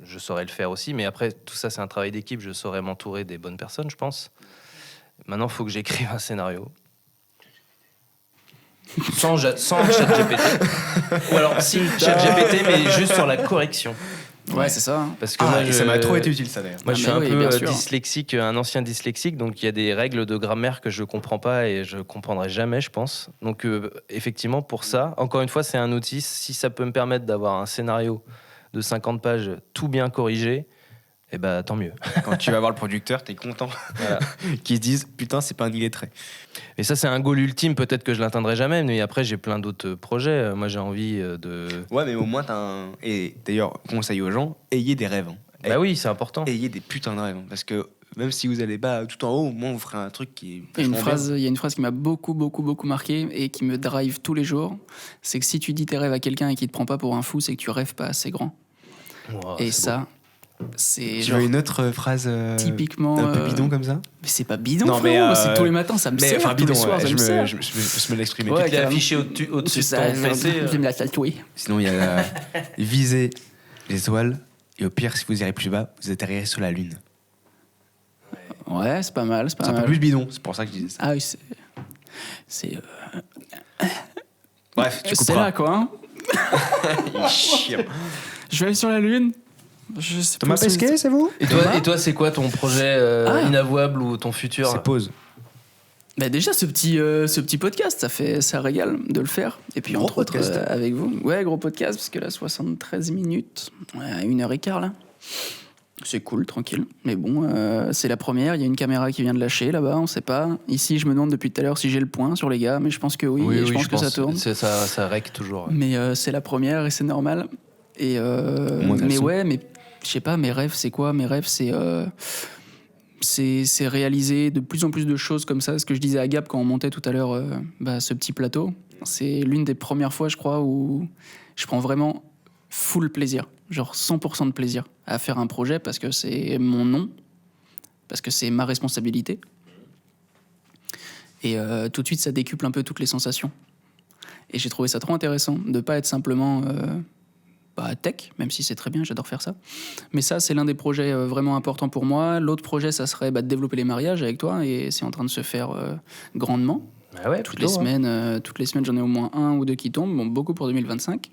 je saurais le faire aussi. Mais après, tout ça, c'est un travail d'équipe. Je saurais m'entourer des bonnes personnes, je pense. Maintenant, il faut que j'écrive un scénario. Sans ChatGPT. Ou alors, si, ChatGPT, mais juste sur la correction. Ouais, c'est ça. Parce que moi, ça m'a trop été utile ça d'ailleurs. Moi, Ah, je mais suis un oui, peu bien sûr. dyslexique, un ancien dyslexique, donc il y a des règles de grammaire que je comprends pas et je comprendrai jamais, je pense. Donc, effectivement, pour ça, encore une fois, c'est un outil. Si ça peut me permettre d'avoir un scénario de 50 pages tout bien corrigé, eh ben, tant mieux. Quand tu vas voir le producteur, t'es content Voilà. qu'ils se disent putain, c'est pas un illettré. Et ça, c'est un goal ultime. Peut-être que je l'atteindrai jamais, mais après, j'ai plein d'autres projets. Moi, j'ai envie de. Ouais, mais au moins t'as un. Et d'ailleurs, conseil aux gens, ayez des rêves. Hein. Bah oui, c'est important. Ayez des putains de rêves. Hein. Parce que même si vous allez pas tout en haut, au moins vous ferez un truc qui est. Il y a vachement bien. il y a une phrase qui m'a beaucoup marqué et qui me drive tous les jours. C'est que si tu dis tes rêves à quelqu'un et qu'il te prend pas pour un fou, c'est que tu rêves pas assez grand. Wow, Et c'est ça, c'est Tu genre veux une autre phrase typiquement. un peu bidon comme ça? Mais c'est pas bidon, Non, mais, frérot, c'est tous les matins, ça me Mais sert. enfin, tous bidon, les soirs, ouais, ça je me sert. me l'exprimer. Ouais, beau. Il est carrément. affiché au-dessus C'est de ça, ton fessé. je vais me la tatouer. Sinon, il y a viser les étoiles. Et au pire, si vous irez plus bas, vous atterrirez sur la lune. Ouais, c'est pas mal, c'est pas C'est un mal. peu plus bidon, c'est pour ça que je disais ça. Ah oui, c'est Bref, tu c'est là, couperas. quoi. Hein. Il est chiant. Je vais aller sur la Lune. Je sais Thomas pas si- Pesquet, c'est vous? Et toi, c'est quoi ton projet inavouable ou ton futur? C'est pause. Bah déjà ce petit podcast, ça régale de le faire. Et puis Gros entre autres podcast. avec vous. Ouais, gros podcast parce que là 73 minutes, ouais, 1h15 là. C'est cool, tranquille. Mais bon, c'est la première, il y a une caméra qui vient de lâcher là-bas, on sait pas. Ici, je me demande depuis tout à l'heure si j'ai le point sur les gars, mais je pense que oui, et je pense que ça tourne. Ça rec toujours. Mais c'est la première et c'est normal. Et moins t'as le mais son. ouais, mais je sais pas, mes rêves, c'est quoi? Mes rêves, c'est réaliser de plus en plus de choses comme ça. Ce que je disais à Gab quand on montait tout à l'heure ce petit plateau, c'est l'une des premières fois, je crois, où je prends vraiment full plaisir, genre 100% de plaisir à faire un projet parce que c'est mon nom, parce que c'est ma responsabilité. Et tout de suite, ça décuple un peu toutes les sensations. Et j'ai trouvé ça trop intéressant de pas être simplement tech, même si c'est très bien, j'adore faire ça. Mais ça, c'est l'un des projets vraiment importants pour moi. L'autre projet, ça serait de développer les mariages avec toi, et c'est en train de se faire grandement. Ah ouais, Toutes les semaines, j'en ai au moins 1 ou 2 qui tombent, bon, beaucoup pour 2025.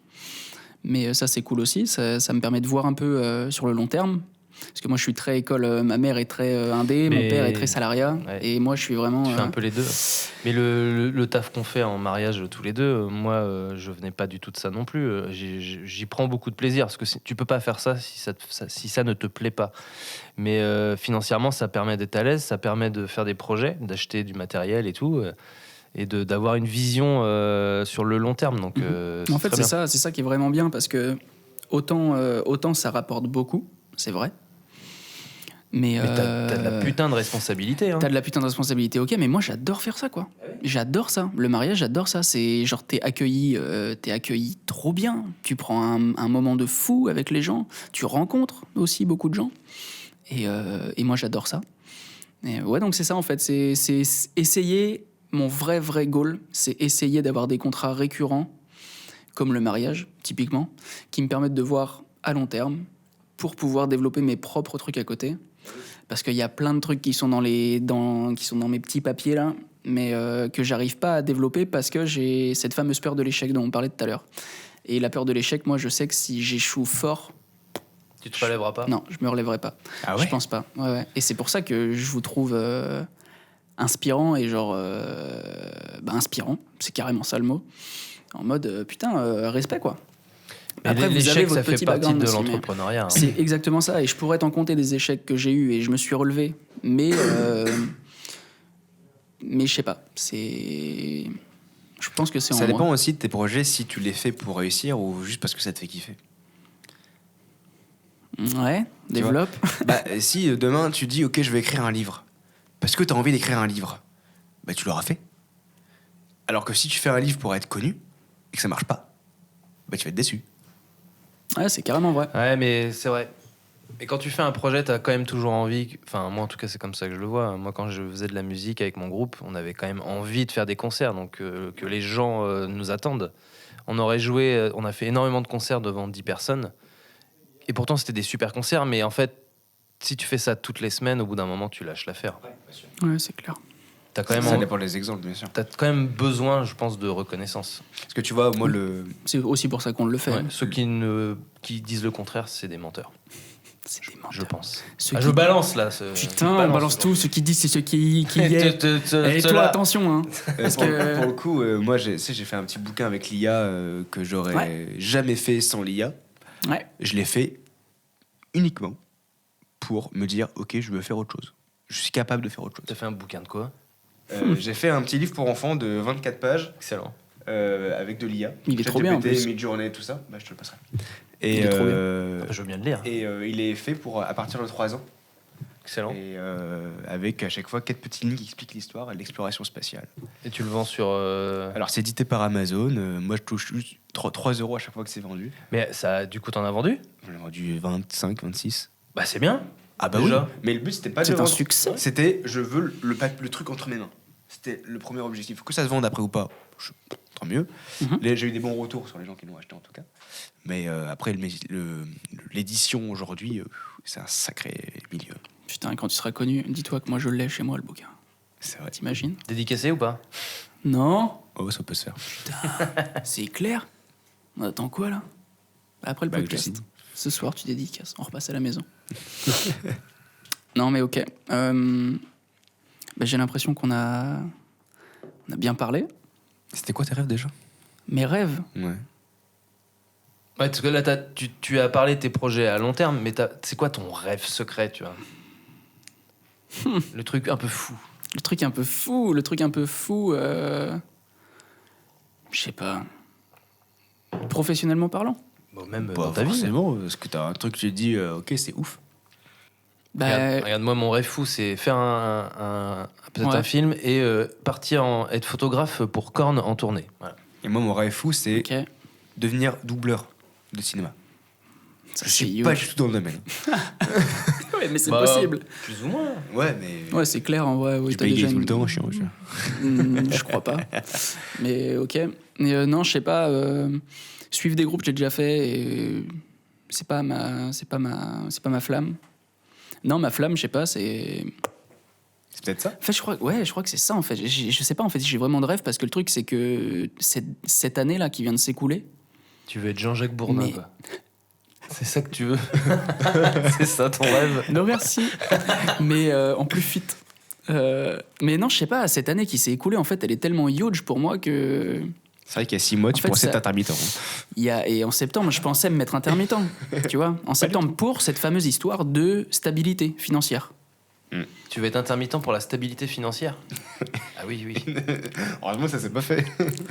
Mais ça, c'est cool aussi, ça me permet de voir un peu sur le long terme. Parce que moi, je suis très école, ma mère est très indé, mon père est très salariat, Ouais. et moi, je suis vraiment... Tu fais un peu les deux. Mais le taf qu'on fait en mariage tous les deux, moi, je venais pas du tout de ça non plus. J'y prends beaucoup de plaisir, parce que tu peux pas faire ça si ça ne te plaît pas. Mais financièrement, ça permet d'être à l'aise, ça permet de faire des projets, d'acheter du matériel et tout, et d'avoir une vision sur le long terme. Donc, En fait, très bien. c'est ça qui est vraiment bien, parce que autant ça rapporte beaucoup, c'est vrai. Mais t'as de la putain de responsabilité. Hein. t'as de la putain de responsabilité, ok, mais moi j'adore faire ça, quoi. J'adore ça. Le mariage, j'adore ça. C'est genre t'es accueilli trop bien. Tu prends un moment de fou avec les gens. Tu rencontres aussi beaucoup de gens. Et moi j'adore ça. Et ouais, donc c'est ça en fait. C'est essayer, mon vrai goal, c'est essayer d'avoir des contrats récurrents, comme le mariage, typiquement, qui me permettent de voir à long terme pour pouvoir développer mes propres trucs à côté. Parce qu'il y a plein de trucs qui sont dans mes petits papiers là, mais que j'arrive pas à développer parce que j'ai cette fameuse peur de l'échec dont on parlait tout à l'heure. Et la peur de l'échec, moi je sais que si j'échoue fort, Tu te relèveras pas. non, je me relèverai pas. Ah ouais? Je pense pas. Ouais. Et c'est pour ça que je vous trouve inspirant et genre inspirant, c'est carrément ça le mot. En mode respect quoi. Mais Après, vous avez l'échec, votre ça fait petit partie background de aussi, mais- l'entrepreneuriat. hein. C'est exactement ça, et je pourrais t'en compter des échecs que j'ai eus et je me suis relevé, mais je sais pas, je pense que c'est Ça en dépend moi. aussi de tes projets, si tu les fais pour réussir ou juste parce que ça te fait kiffer. Ouais, développe. Si demain tu dis ok, je vais écrire un livre parce que tu as envie d'écrire un livre, tu l'auras fait. Alors que si tu fais un livre pour être connu et que ça marche pas, bah tu vas être déçu. Ouais, c'est carrément vrai. Ouais, mais c'est vrai. Et quand tu fais un projet, t'as quand même toujours envie. Enfin, moi en tout cas, c'est comme ça que je le vois. Moi, quand je faisais de la musique avec mon groupe, on avait quand même envie de faire des concerts, donc que les gens nous attendent. On aurait joué, on a fait énormément de concerts devant 10 personnes. Et pourtant, c'était des super concerts, mais en fait, si tu fais ça toutes les semaines, au bout d'un moment, tu lâches l'affaire. Ouais, c'est clair. T'as quand même, Ça dépend des exemples, bien sûr. t'as quand même besoin, je pense, de reconnaissance. Parce que tu vois, moi, C'est aussi pour ça qu'on le fait. Ouais, ceux qui disent le contraire, c'est des menteurs, C'est des menteurs. je pense. Ceux Je qui- balance là. Putain, on balance tout. Ceux qui disent, c'est ceux qui y est. Et toi, attention, hein. Parce pour, que- pour le coup, moi, j'ai fait un petit bouquin avec l'IA que j'aurais jamais fait sans l'IA. Ouais. Je l'ai fait uniquement pour me dire, ok, je veux faire autre chose. Je suis capable de faire autre chose. T'as fait un bouquin de quoi? J'ai fait un petit livre pour enfants de 24 pages Excellent. avec de l'IA. Il est trop bien, en plus. Midjourney, tout ça. Bah, je te le passerai. Il est trop bien. Je veux bien le lire. Et il est fait à partir de 3 ans. Excellent. Et avec à chaque fois 4 petites lignes qui expliquent l'histoire et l'exploration spatiale. Et tu le vends sur. Alors c'est édité par Amazon. Moi je touche juste 3 euros à chaque fois que c'est vendu. Mais ça, du coup, t'en as vendu? J'en ai vendu 25, 26. Bah, c'est bien. Ah bah Déjà. oui. Mais le but c'était pas de C'est un vendre. succès. C'était je veux le truc entre mes mains. C'était le premier objectif. Que ça se vende après ou pas, tant mieux. Mhm. J'ai eu des bons retours sur les gens qui l'ont acheté en tout cas. Mais après l'édition aujourd'hui, c'est un sacré milieu. Putain, quand tu seras connu, dis-toi que moi je l'ai chez moi le bouquin. C'est vrai. T'imagines? Dédicacé ou pas? Non? Oh, ça peut se faire. C'est clair. On attend quoi là? Après le Bah, podcast. je le signe. Ce soir, tu dédicaces. On repasse à la maison. Non, mais ok. Bah, j'ai l'impression qu'on a bien parlé. C'était quoi tes rêves déjà? Mes rêves. Ouais. Ouais, parce que là, tu as parlé de tes projets à long terme, mais c'est quoi ton rêve secret, tu vois? Le truc un peu fou. Le truc un peu fou. Je sais pas. Professionnellement parlant. Bon, même Pas dans ta vie. forcément, parce que t'as un truc, tu te dis, ok, c'est ouf. Bah, Regarde-moi, mon rêve fou, c'est faire peut-être Ouais. un film et être photographe pour Korn en tournée. Voilà. Et moi, mon rêve fou, c'est ok. devenir doubleur de cinéma. Ça, Je c'est suis huge. pas du tout dans le domaine. Ouais, mais c'est Bah, possible. Plus ou moins. Ouais, mais. Ouais, c'est clair en vrai. Oui, je t'as paye déjà tout une- le temps, chiant. Je crois pas. Mais ok. Mais non, je sais pas. Suivre des groupes, j'ai déjà fait. Et c'est pas ma flamme. Non, ma flamme, je sais pas. C'est. C'est peut-être ça. En fait, je crois que c'est ça en fait. Je sais pas en fait si j'ai vraiment de rêve parce que le truc c'est que cette année là qui vient de s'écouler. Tu veux être Jean-Jacques Bourdin, Mais- quoi. C'est ça que tu veux. C'est ça ton rêve. Non merci. Mais en plus fit. Mais non, je sais pas. Cette année qui s'est écoulée en fait, elle est tellement huge pour moi que. C'est vrai qu'il y a 6 mois, tu fait, pensais ça- être intermittent. Hein. Et en septembre, je pensais me mettre intermittent, tu vois, en septembre, pour cette fameuse histoire de stabilité financière. Tu veux être intermittent pour la stabilité financière? Ah oui, oui. Heureusement, ça s'est pas fait.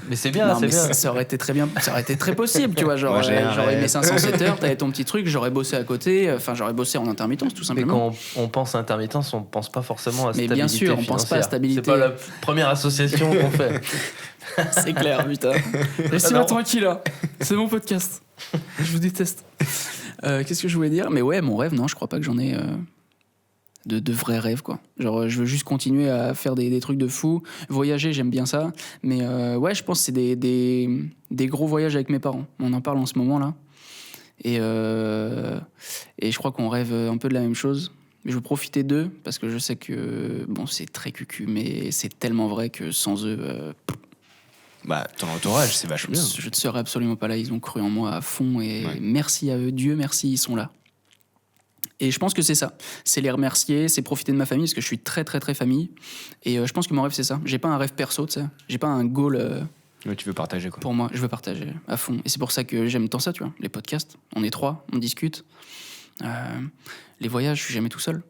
Mais c'est bien, Non, c'est mais bien. ça aurait été très bien, ça aurait été très possible, tu vois. Genre, Moi, j'ai un j'aurais rêve. mes 507 heures, t'avais ton petit truc, j'aurais bossé à côté, enfin, j'aurais bossé en intermittence, tout Mais simplement. quand on pense à intermittence, on pense pas forcément à Mais stabilité bien sûr, on pense pas à financière. stabilité. C'est pas la première association qu'on fait. C'est clair, putain. Laissez-moi tranquille, là. C'est mon podcast. Je vous déteste. Qu'est-ce que je voulais dire? Mais ouais, mon rêve, non, je crois pas que j'en ai de vrais rêves, quoi. Genre, je veux juste continuer à faire des trucs de fou. Voyager, j'aime bien ça. Mais ouais, je pense que c'est des gros voyages avec mes parents. On en parle en ce moment, là. Et je crois qu'on rêve un peu de la même chose. Mais je veux profiter d'eux, parce que je sais que, bon, c'est très cucu, mais c'est tellement vrai que sans eux... Bah, ton entourage, c'est vachement bien. Je ne serais absolument pas là. Ils ont cru en moi à fond et Ouais. merci à eux. Dieu merci, ils sont là. Et je pense que c'est ça. C'est les remercier, c'est profiter de ma famille parce que je suis très très très famille. Et je pense que mon rêve c'est ça. J'ai pas un rêve perso, tu sais. J'ai pas un goal Ouais, tu veux partager, quoi. pour moi. Je veux partager à fond. Et c'est pour ça que j'aime tant ça, tu vois. Les podcasts, on est trois, on discute. Les voyages, je suis jamais tout seul.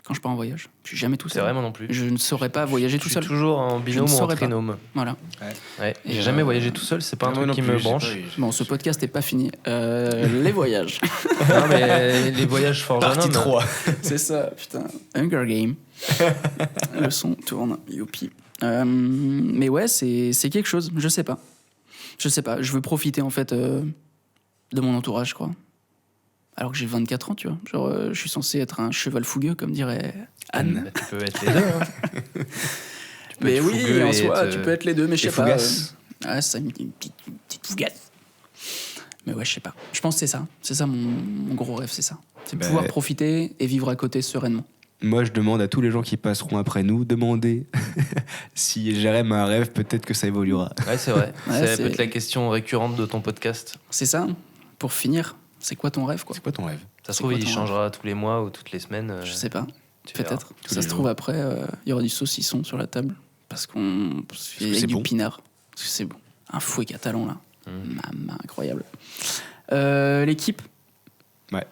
Quand je pars en voyage, je suis jamais tout C'est seul. vrai, moi non plus. Je ne saurais pas voyager Je tout suis seul. toujours en binôme ne ou en saurais pas. trinôme. Voilà. Ouais. Et J'ai jamais voyagé tout seul, c'est pas un Moi truc non qui plus, me j'ai branche. pas- Bon, ce podcast n'est pas fini. Les voyages. Non, mais les voyages forgent un Partie homme. 3. C'est ça, putain. Hunger Game. Le son tourne, youpi. Mais ouais, c'est quelque chose, je sais pas. Je sais pas, je veux profiter en fait de mon entourage, je crois. Alors que j'ai 24 ans, tu vois. Genre, je suis censé être un cheval fougueux, comme dirait Anne. Bah, tu peux être les deux. Hein. Tu peux Mais être oui, fougueux en et soi, être, tu peux être les deux, mais je et sais pas. fougasse. C'est une petite fougasse. Mais ouais, je sais pas. Je pense que c'est ça. C'est ça mon gros rêve, c'est ça. C'est Bah, pouvoir profiter et vivre à côté sereinement. Moi, je demande à tous les gens qui passeront après nous, demandez si Jérém a un rêve, peut-être que ça évoluera. Ouais, c'est vrai. Ouais, c'est c'est- peut-être la question récurrente de ton podcast. C'est ça. Pour finir, c'est quoi ton rêve, quoi? C'est quoi ton rêve? Ça se C'est trouve, quoi il ton changera tous les mois ou toutes les semaines. Je sais pas. tu verras. Peut-être. Tous Ça les se trouve jours. après, il y aura du saucisson sur la table. Parce qu'il y a c'est du bon. pinard. Parce que c'est bon. Un fouet catalan, là. Mm. Incroyable. L'équipe. Ouais.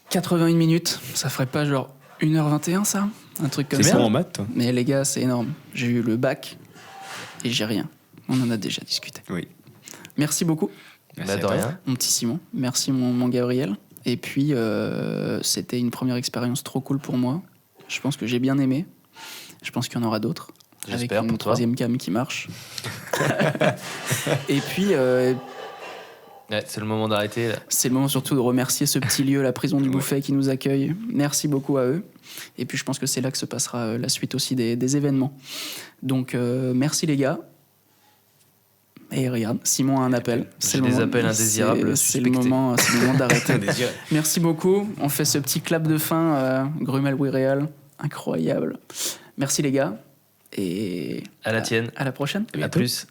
81 minutes. Ça ferait pas genre 1h21, ça? Un truc comme C'est ça? bon en maths, toi? Mais les gars, c'est énorme. J'ai eu le bac et j'ai rien. On en a déjà discuté. Oui. Merci beaucoup, Merci Bah, à de toi. rien. mon petit Simon. Merci, mon Gabriel. Et puis, c'était une première expérience trop cool pour moi. Je pense que j'ai bien aimé. Je pense qu'il y en aura d'autres. Avec J'espère une pour toi. troisième cam qui marche. Et puis, Ouais, c'est le moment d'arrêter. Là. c'est le moment surtout de remercier ce petit lieu, la prison du Ouais. Bouffet, qui nous accueille. Merci beaucoup à eux. Et puis, je pense que c'est là que se passera la suite aussi des événements. Donc, merci les gars. Et regarde, Simon a un appel. J'ai des appels indésirables C'est le suspectés. moment d'arrêter. Désiré. Merci beaucoup. On fait ce petit clap de fin. Grumel Wireal. Incroyable. Merci les gars. Et À la tienne. à la prochaine. À plus.